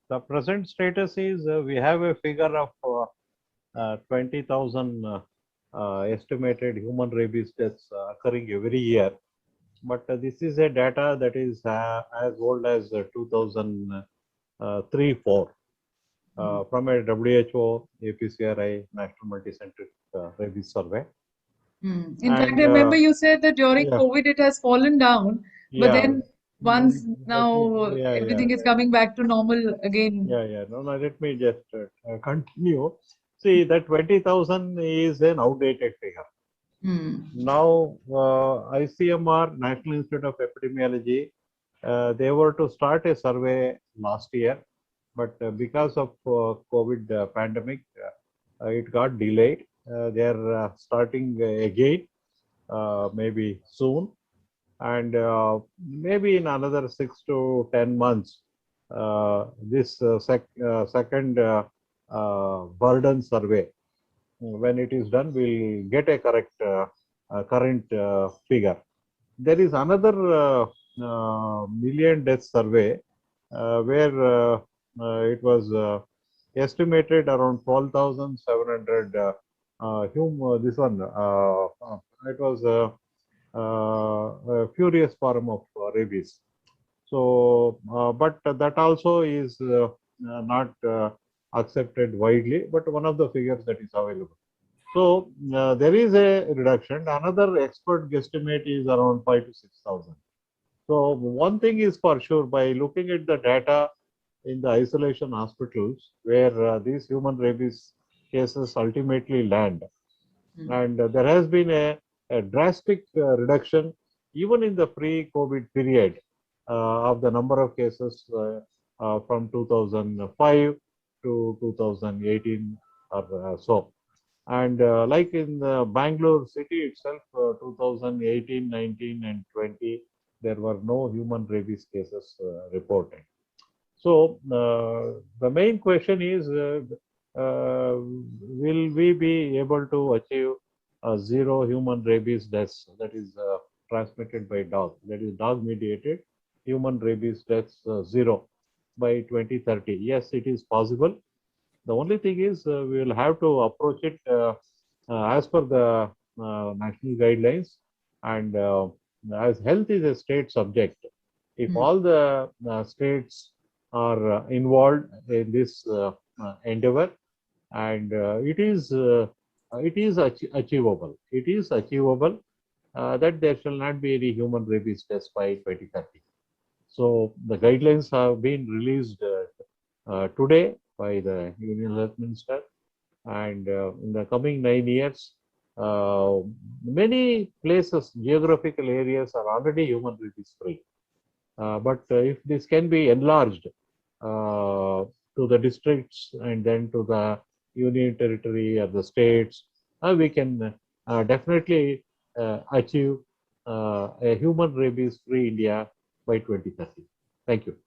the present status is we have a figure of 20,000 estimated human rabies deaths occurring every year. But this is a data that is as old as 2003-4 from a WHO APCRI National Multicentric Rabies Survey. In fact, I remember you said that during COVID it has fallen down, but then once now everything is coming back to normal again. No, let me just continue. See, that 20,000 is an outdated figure. Now, ICMR, National Institute of Epidemiology, they were to start a survey last year, but because of COVID pandemic, it got delayed. They are starting again, maybe soon, and maybe in another 6 to 10 months, this second burden survey, when it is done, we'll get a correct current figure. There is another million death survey where it was estimated around 12,700 this one it was a furious form of rabies. So, but that also is not accepted widely, but one of the figures that is available. So there is a reduction. Another expert guesstimate is around 5 to 6,000. So one thing is for sure, by looking at the data in the isolation hospitals where these human rabies cases ultimately land, and there has been a drastic reduction even in the pre-COVID period of the number of cases from 2005 to 2018 or so. And like in Bangalore city itself, 2018, 19 and 20, there were no human rabies cases reported. So the main question is, will we be able to achieve zero human rabies deaths, that is transmitted by dog, that is dog mediated human rabies deaths zero by 2030? Yes, it is possible. The only thing is we will have to approach it as per the national guidelines, and as health is a state subject, if all the states are involved in this endeavor, and it is achievable. It is achievable that there shall not be any human rabies deaths by 2030. So the guidelines have been released today by the Union Health Minister, and in the coming 9 years, many places, geographical areas are already human rabies free. But if this can be enlarged to the districts and then to the union territory or the states, we can definitely achieve a human rabies free India by 2030. Thank you.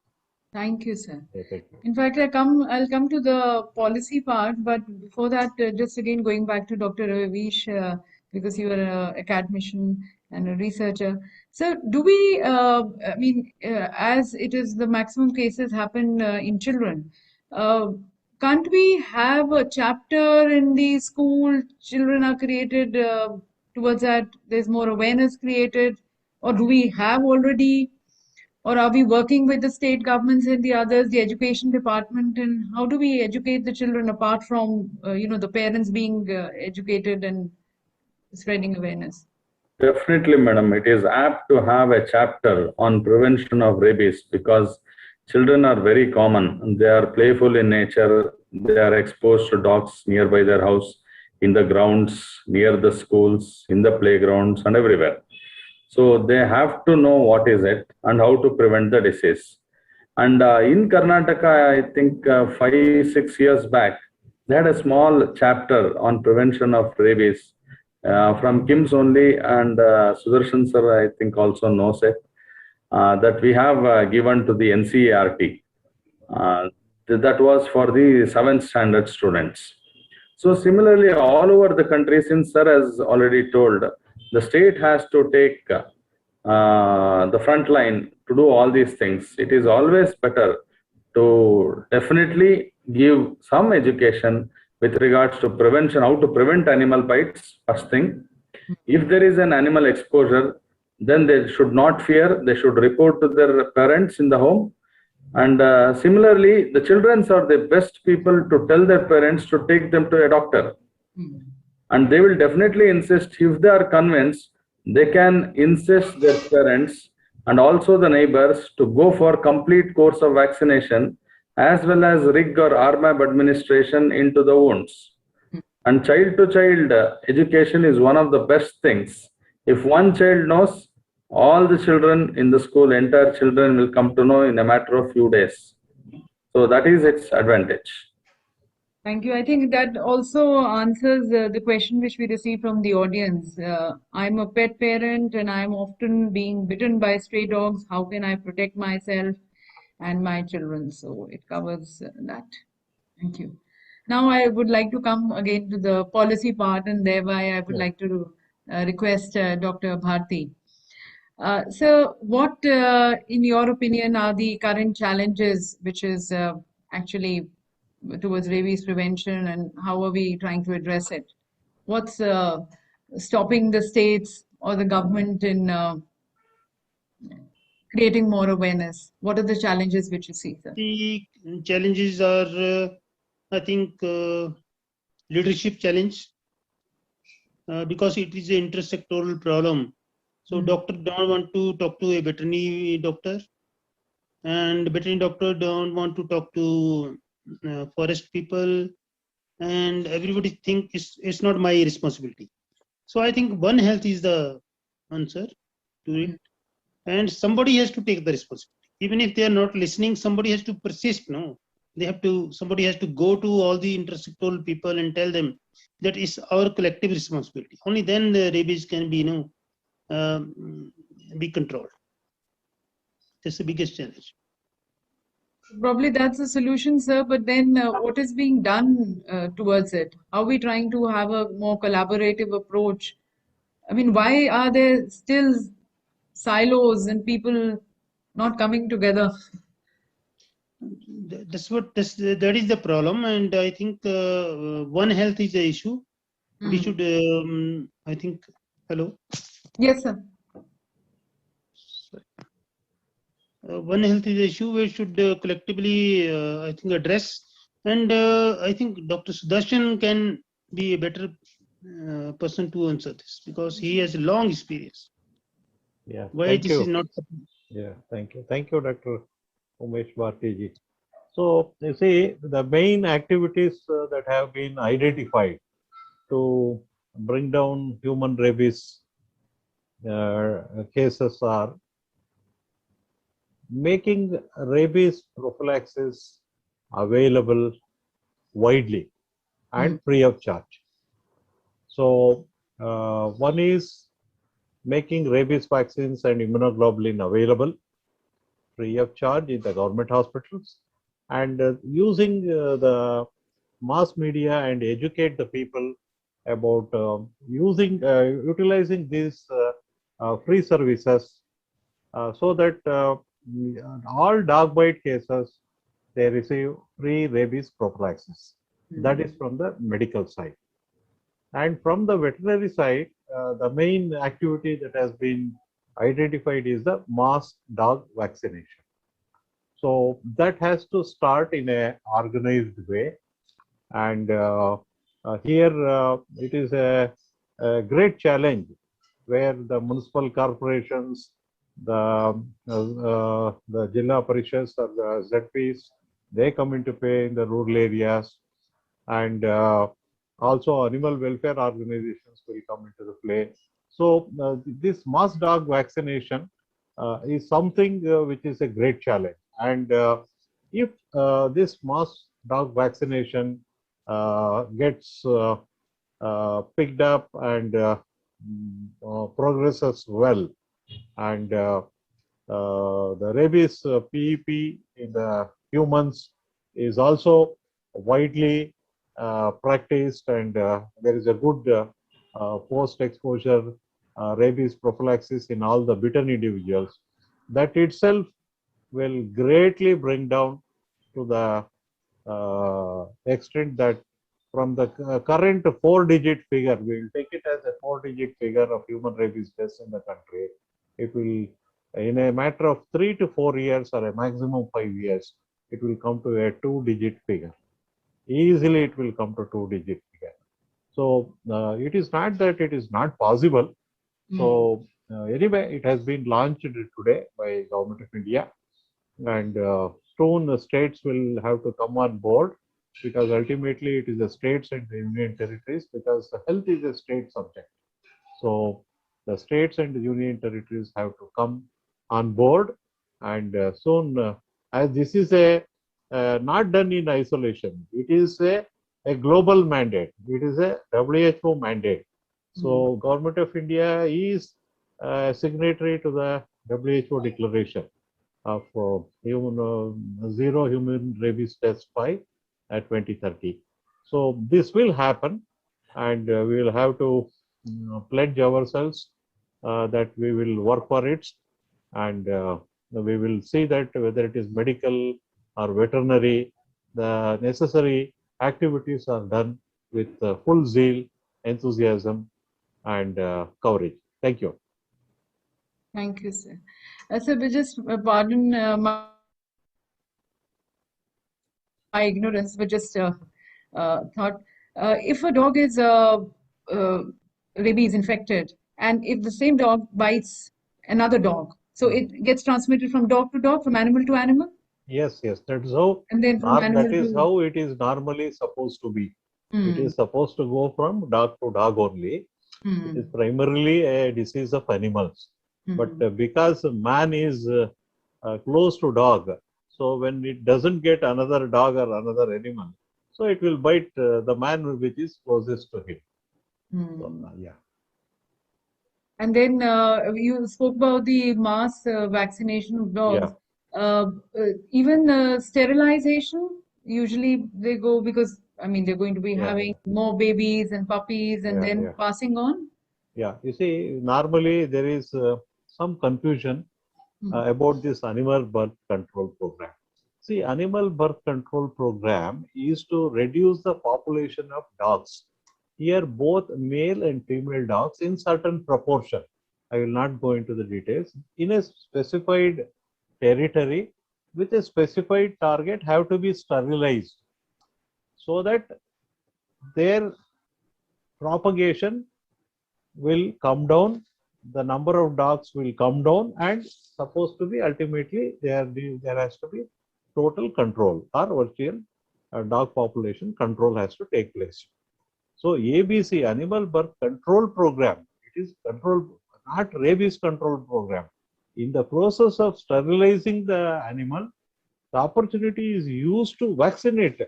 Thank you, sir. Thank you. In fact, I'll come to the policy part, but before that, just again going back to Dr. Ravish, because you are an academician and a researcher. So, do we? I mean, as it is, the maximum cases happen in children. Can't we have a chapter in the school? Children are created towards that. There's more awareness created, or do we have already? Or are we working with the state governments and the others, the education department, and how do we educate the children apart from, the parents being educated and spreading awareness? Definitely, madam. It is apt to have a chapter on prevention of rabies because children are very common. They are playful in nature. They are exposed to dogs nearby their house, in the grounds, near the schools, in the playgrounds, and everywhere. So they have to know what is it and how to prevent the disease. And in Karnataka, I think 5-6 years back, they had a small chapter on prevention of rabies from KIMS only, and Sudarshan sir, I think, also knows it, that we have given to the NCERT. That was for the 7th standard students. So similarly, all over the country, since sir has already told, the state has to take the front line to do all these things. It is always better to definitely give some education with regards to prevention, how to prevent animal bites, first thing. If there is an animal exposure, then they should not fear, they should report to their parents in the home. And similarly, the children are the best people to tell their parents to take them to a doctor. And they will definitely insist, if they are convinced, they can insist their parents and also the neighbors to go for complete course of vaccination, as well as rig or RMAP administration into the wounds. And child to child education is one of the best things. If one child knows, all the children in the school, entire children will come to know in a matter of few days. So that is its advantage. Thank you. I think that also answers the question which we received from the audience. I'm a pet parent and I'm often being bitten by stray dogs. How can I protect myself and my children? So it covers that. Thank you. Now I would like to come again to the policy part, and thereby I would like to request Dr. Bharti. So what, in your opinion, are the current challenges which is actually towards rabies prevention, and how are we trying to address it? What's stopping the states or the government in creating more awareness? What are the challenges which you see, sir? The challenges are, I think, leadership challenge, because it is an intersectoral problem. So doctor don't want to talk to a veterinary doctor, and veterinary doctor don't want to talk to forest people, and everybody think it's not my responsibility. So I think One Health is the answer to it, and somebody has to take the responsibility. Even if they are not listening, somebody has to persist. No, somebody has to go to all the intersectoral people and tell them that it's our collective responsibility. Only then the rabies can be, be controlled. That's the biggest challenge. Probably that's the solution, sir. But then what is being done towards it? Are we trying to have a more collaborative approach? I mean, why are there still silos and people not coming together? That is the problem, and I think One Health is the issue. We should, I think, hello. Yes, sir. One Health is the issue we should collectively, I think, address. And I think Dr. Sudarshan can be a better person to answer this, because he has a long experience. Yeah. Why thank this you. is not? Yeah. Thank you. Thank you, Dr. Umesh Bharti ji. So you see, the main activities that have been identified to bring down human rabies cases are making rabies prophylaxis available widely and free of charge. So one is making rabies vaccines and immunoglobulin available free of charge in the government hospitals, and using the mass media and educate the people about utilizing these free services, so that all dog bite cases, they receive free rabies prophylaxis. That is from the medical side. And from the veterinary side, the main activity that has been identified is the mass dog vaccination. So that has to start in an organized way. And here it is a great challenge where the municipal corporations, the Jilla Parishads or the ZPs, they come into play in the rural areas, and also animal welfare organizations will come into the play. So this mass dog vaccination is something which is a great challenge. And if this mass dog vaccination gets picked up and progresses well, and the rabies PEP in the humans is also widely practiced, and there is a good post-exposure rabies prophylaxis in all the bitten individuals, that itself will greatly bring down to the extent that from the current 4-digit figure, we will take it as a 4-digit figure of human rabies deaths in the country. It will, in a matter of 3 to 4 years or a maximum 5 years, it will come to a 2-digit figure. Easily, it will come to 2-digit figure. So it is not that it is not possible. So anyway, it has been launched today by Government of India, and soon the states will have to come on board, because ultimately it is the states and the union territories, because the health is a state subject. So the states and the union territories have to come on board, and soon, as this is a not done in isolation, it is a global mandate. It is a WHO mandate. So Government of India is signatory to the WHO declaration of zero human rabies deaths by 2030. So this will happen, and we will have to pledge ourselves that we will work for it, and we will see that whether it is medical or veterinary, the necessary activities are done with full zeal, enthusiasm, and coverage. Thank you. Thank you, sir. Sir, but just pardon my ignorance, but just thought, if a dog is rabies infected, and if the same dog bites another dog, so it gets transmitted from dog to dog, from animal to animal? Yes, yes, that is how. And then from animal That is to... how it is normally supposed to be. It is supposed to go from dog to dog only. It is primarily a disease of animals. But because man is close to dog, so when it doesn't get another dog or another animal, so it will bite the man which is closest to him. So, yeah. And then you spoke about the mass vaccination of dogs. Even sterilization, usually they go, because I mean they're going to be having more babies and puppies and then passing on. Yeah, you see, normally there is some confusion about this animal birth control program. See, animal birth control program is to reduce the population of dogs. Here, both male and female dogs in certain proportion. I will not go into the details. In a specified territory with a specified target have to be sterilized, so that their propagation will come down, the number of dogs will come down, and supposed to be ultimately there has to be total control, or virtual dog population control has to take place. So ABC, animal birth control program, it is control, not rabies control program. In the process of sterilizing the animal, the opportunity is used to vaccinate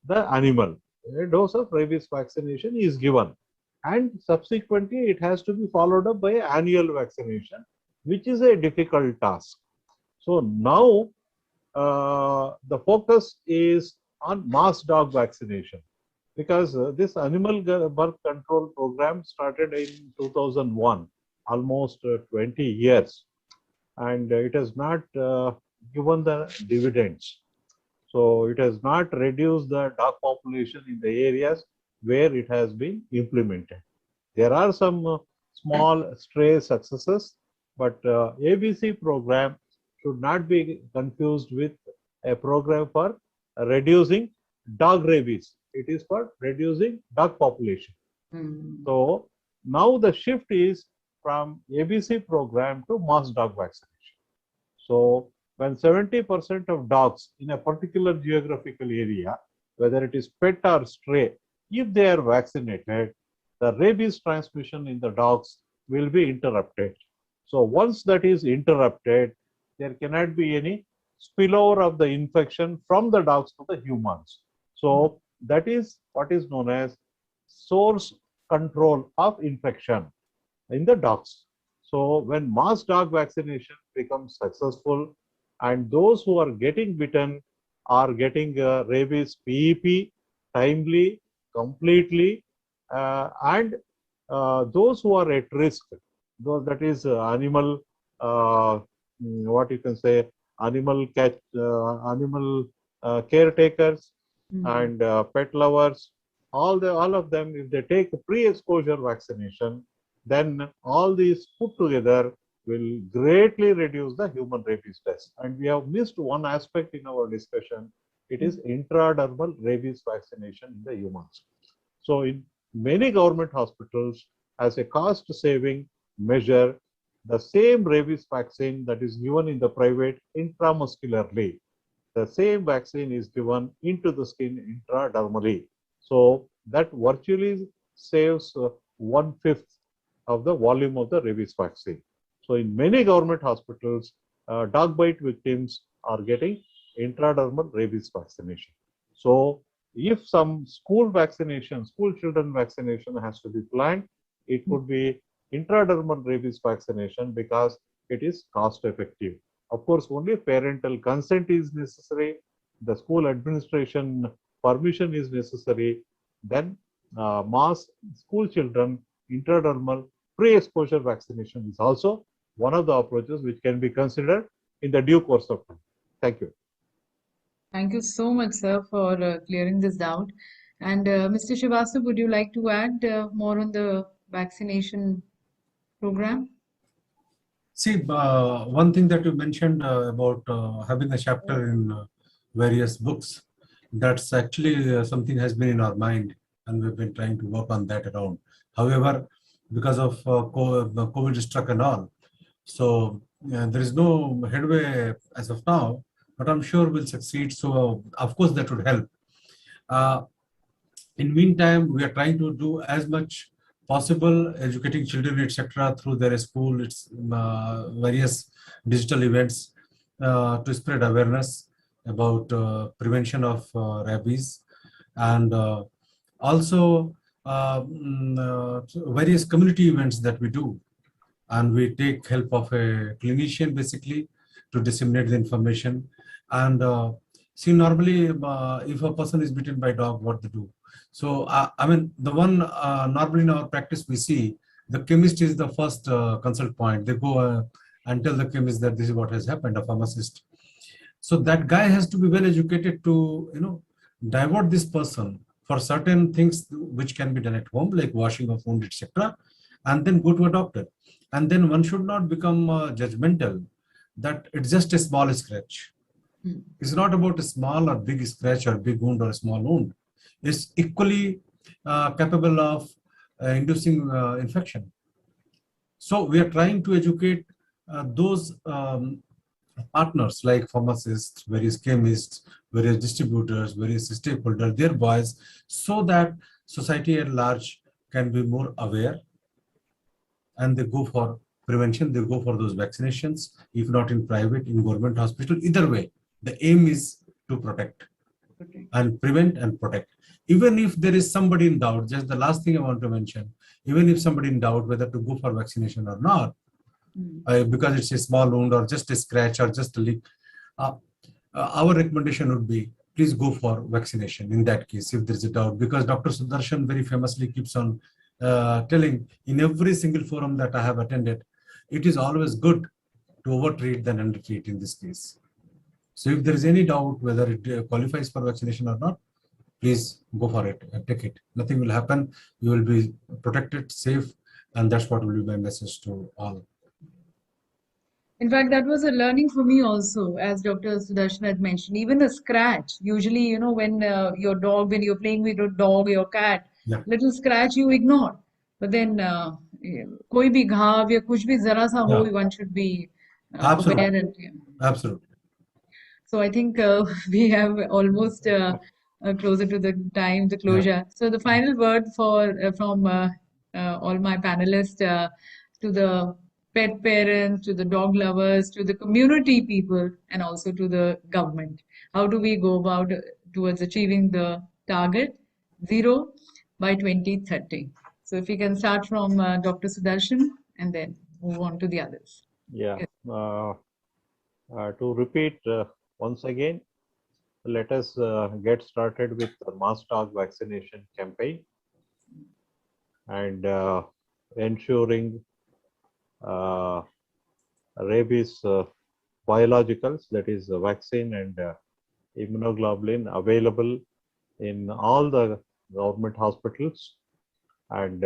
the animal. A dose of rabies vaccination is given, and subsequently it has to be followed up by annual vaccination, which is a difficult task. So now the focus is on mass dog vaccination, because this animal birth control program started in 2001, almost 20 years, and it has not given the dividends. So it has not reduced the dog population in the areas where it has been implemented. There are some small stray successes, but ABC program should not be confused with a program for reducing dog rabies. It is for reducing dog population. So now the shift is from ABC program to mass dog vaccination. So when 70% of dogs in a particular geographical area, whether it is pet or stray, if they are vaccinated, the rabies transmission in the dogs will be interrupted. So once that is interrupted, there cannot be any spillover of the infection from the dogs to the humans. So that is what is known as source control of infection in the dogs. So when mass dog vaccination becomes successful, and those who are getting bitten are getting rabies PEP timely, completely, and those who are at risk, those that is animal, what you can say, animal caretakers and pet lovers, all of them, if they take a pre-exposure vaccination, then all these put together will greatly reduce the human rabies test. And we have missed one aspect in our discussion. It is intradermal rabies vaccination in the humans. So in many government hospitals, as a cost-saving measure, the same rabies vaccine that is given in the private intramuscularly, the same vaccine is given into the skin intradermally. So that virtually saves 1/5 of the volume of the rabies vaccine. So in many government hospitals, dog bite victims are getting intradermal rabies vaccination. So if some school vaccination, school children vaccination has to be planned, it could be intradermal rabies vaccination because it is cost effective. Of course, only parental consent is necessary, the school administration permission is necessary, then mass school children intradermal pre-exposure vaccination is also one of the approaches which can be considered in the due course of time. Thank you. Thank you so much, sir, for clearing this doubt. And Mr. Srivastava, would you like to add more on the vaccination program? See, one thing that you mentioned about having a chapter in various books, that's actually something has been in our mind, and we've been trying to work on that around. However, because of COVID struck and all, so there is no headway as of now, but I'm sure we'll succeed. So of course that would help. In meantime, we are trying to do as much possible, educating children, etc., through their school, its various digital events to spread awareness about prevention of rabies, and also various community events that we do, and we take help of a clinician basically to disseminate the information. And see, normally if a person is bitten by a dog, what they do. So I mean, the one normally in our practice we see, the chemist is the first consult point. They go and tell the chemist that this is what has happened, a pharmacist. So that guy has to be well educated to, divert this person for certain things which can be done at home, like washing of wound, etc., and then go to a doctor. And then one should not become judgmental that it's just a small scratch. It's not about a small or big scratch or big wound or a small wound. It's equally capable of inducing infection. So we are trying to educate those partners like pharmacists, various chemists, various distributors, various stakeholders, their voice, so that society at large can be more aware, and they go for prevention, they go for those vaccinations, if not in private, in government hospital. Either way, the aim is to protect and prevent and protect. Even if there is somebody in doubt, just the last thing I want to mention, even if somebody in doubt whether to go for vaccination or not, because it's a small wound or just a scratch or just a leak, our recommendation would be, please go for vaccination in that case, if there's a doubt, because Dr. Sudarshan very famously keeps on telling in every single forum that I have attended, it is always good to overtreat than undertreat in this case. So if there is any doubt whether it qualifies for vaccination or not, please go for it and take it. Nothing will happen. You will be protected, safe, and that's what will be my message to all. In fact, that was a learning for me also, as Dr. Sudarshan had mentioned. Even a scratch, usually, when when you're playing with your dog, your cat, little scratch you ignore. But then, koi bhi ghaav ya kuch bhi zara sa ho, one should be aware. And, Absolutely. So I think we have almost closer to the time, the closure. So the final word from all my panelists to the pet parents, to the dog lovers, to the community people, and also to the government. How do we go about towards achieving the target 0 by 2030? So if we can start from Dr. Sudarshan and then move on to the others. Yeah. Yes. To repeat once again, let us get started with the mass dog vaccination campaign and ensuring rabies biologicals, that is vaccine and immunoglobulin, available in all the government hospitals, and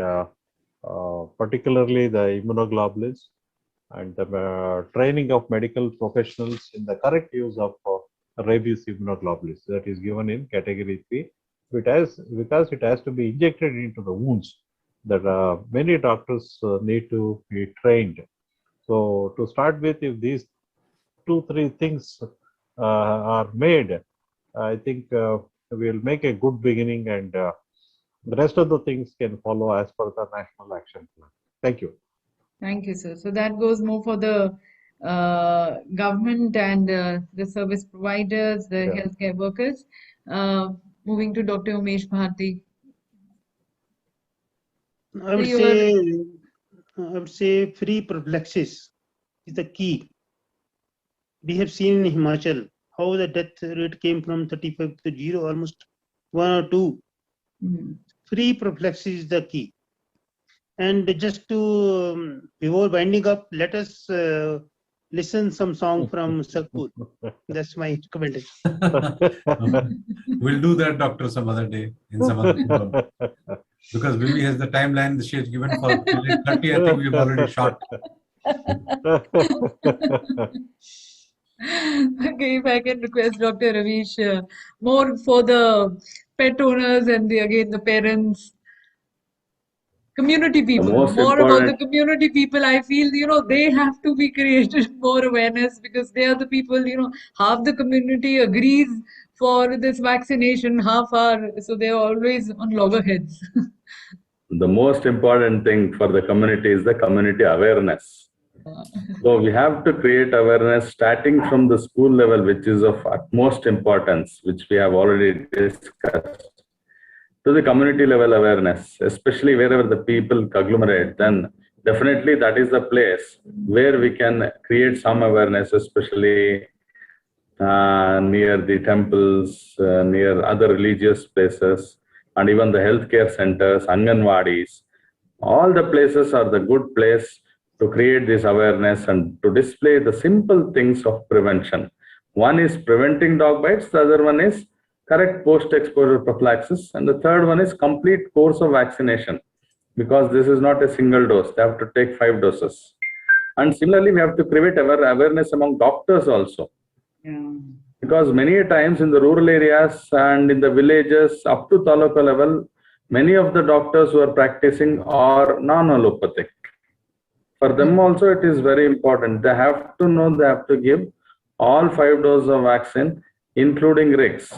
particularly the immunoglobulins, and the training of medical professionals in the correct use of rabies immunoglobulins, that is given in category 3. Because it has to be injected into the wounds, that many doctors need to be trained. So to start with, if these 2-3 things are made, I think we'll make a good beginning, and the rest of the things can follow as per the national action plan. Thank you. Thank you, sir. So that goes more for the government and the service providers, the healthcare workers. Moving to Dr. Umesh Bharti. I would say free prophylaxis is the key. We have seen in Himachal how the death rate came from 35 to 0, almost 1 or 2. Free prophylaxis is the key. And just to, before winding up, let us listen some song from Sakpur. That's my recommendation. We'll do that, Doctor, some other day in some other forum. Because Mimi has the timeline she has given for 30. I think we've already shot. Okay, if I can request Dr. Ravish, more for the pet owners and the parents, community people, more about the community people. I feel, they have to be created more awareness, because they are the people, half the community agrees for this vaccination, half are, so they're always on loggerheads. The most important thing for the community is the community awareness. So we have to create awareness starting from the school level, which is of utmost importance, which we have already discussed, to the community level awareness, especially wherever the people conglomerate. Then definitely that is the place where we can create some awareness, especially near the temples, near other religious places, and even the healthcare centers, Anganwadis. All the places are the good place to create this awareness and to display the simple things of prevention. One is preventing dog bites, the other one is correct post-exposure prophylaxis, and the third one is complete course of vaccination, because this is not a single dose. They have to take 5 doses. And similarly, we have to create awareness among doctors also. Because many times in the rural areas and in the villages up to taluka level, many of the doctors who are practicing are non-allopathic. For them also it is very important. They have to know they have to give all 5 doses of vaccine, including RIGs.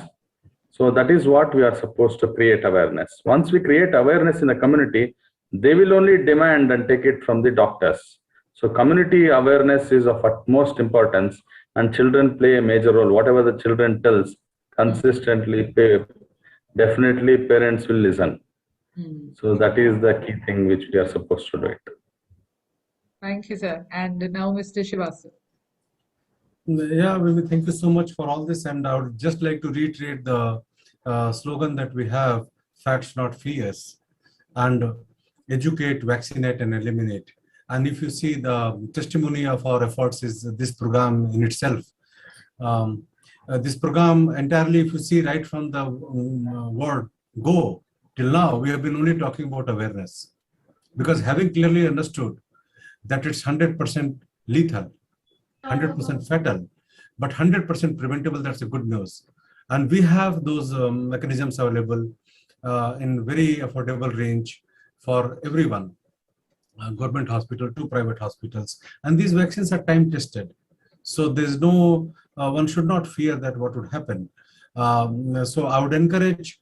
So that is what we are supposed to create awareness. Once we create awareness in the community, they will only demand and take it from the doctors. So community awareness is of utmost importance, and children play a major role. Whatever the children tells, consistently, definitely parents will listen. So that is the key thing which we are supposed to do it. Thank you, sir. And now Mr. Srivastav. Yeah, thank you so much for all this. And I would just like to reiterate the slogan that we have: facts, not fears, and educate, vaccinate, and eliminate. And if you see the testimony of our efforts is this program in itself. This program entirely, if you see right from the word go till now, we have been only talking about awareness, because having clearly understood that it's 100% lethal, 100% fatal, but 100% preventable, that's a good news. And we have those mechanisms available in very affordable range for everyone. Government hospital to private hospitals, and these vaccines are time tested, so there's no one should not fear that what would happen. So I would encourage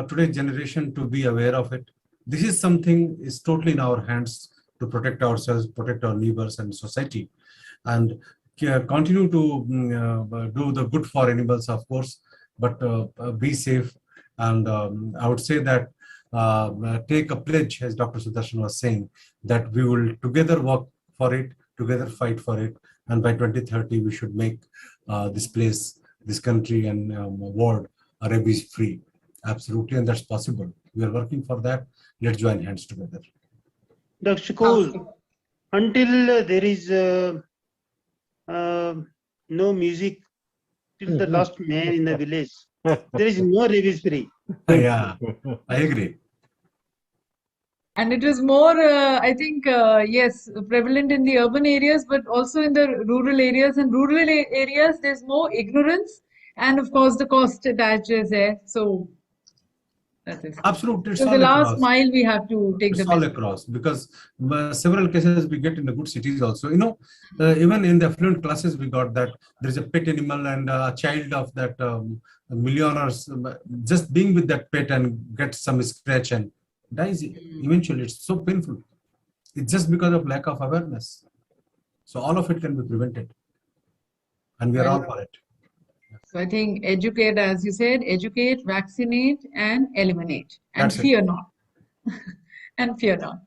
today's generation to be aware of it. This is something is totally in our hands to protect ourselves, protect our neighbors and society, and continue to do the good for animals, of course, but be safe. And I would say that take a pledge, as Dr. Sudarshan was saying, that we will together work for it, together fight for it, and by 2030 we should make this place, this country and world rabies free. Absolutely, and that's possible. We are working for that. Let's join hands together. Dr. Shakur, until there is no music till the last man in the village. There is no rabies free. Yeah, I agree. And it is more, I think, yes, prevalent in the urban areas, but also in the rural areas. And rural areas, there's more ignorance, and of course, the cost attached is there. So that is Absolutely, it's so the all last across. mile we have to take It's the all message. across, because several cases we get in the good cities also. You know, even in the affluent classes, we got that there is a pet animal and a child of that millionaires just being with that pet and get some scratch and dies eventually. It's so painful. It's just because of lack of awareness. So all of it can be prevented, and we are all for it. So I think educate, as you said, educate, vaccinate, and eliminate, and That's it. fear not. And fear not.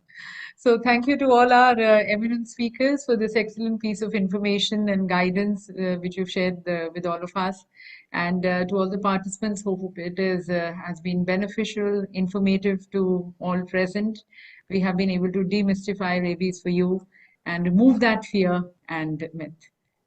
So thank you to all our eminent speakers for this excellent piece of information and guidance which you've shared with all of us. And to all the participants, hope it has been beneficial, informative to all present. We have been able to demystify rabies for you and remove that fear and myth.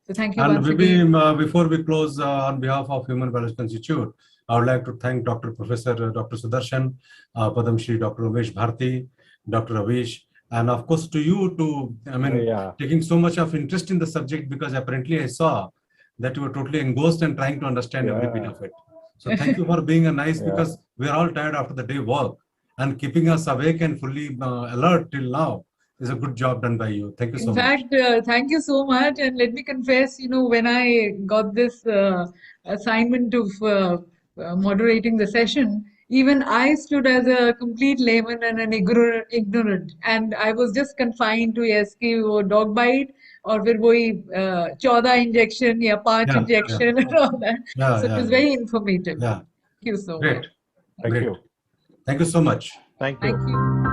So thank you And once maybe again. before we close, on behalf of Human Wellness Institute, I would like to thank Dr. Professor Dr. Sudarshan, Padam Shri Dr. Umesh Bharti, Dr. Avish, and of course to you too. I mean, taking so much of interest in the subject, because apparently I saw that you were totally engrossed and trying to understand every bit of it. So thank you for being a nice, because we're all tired after the day work, and keeping us awake and fully alert till now is a good job done by you. Thank you so much. In fact, thank you so much. And let me confess, when I got this assignment of moderating the session, even I stood as a complete layman and an ignorant. And I was just confined to yes, कि वो dog bite और फिर वही 14 injection या 5 injection and all that. So it was very informative. Yeah. Thank you so Great. much. Thank you. Thank you so much. Thank you. Thank you.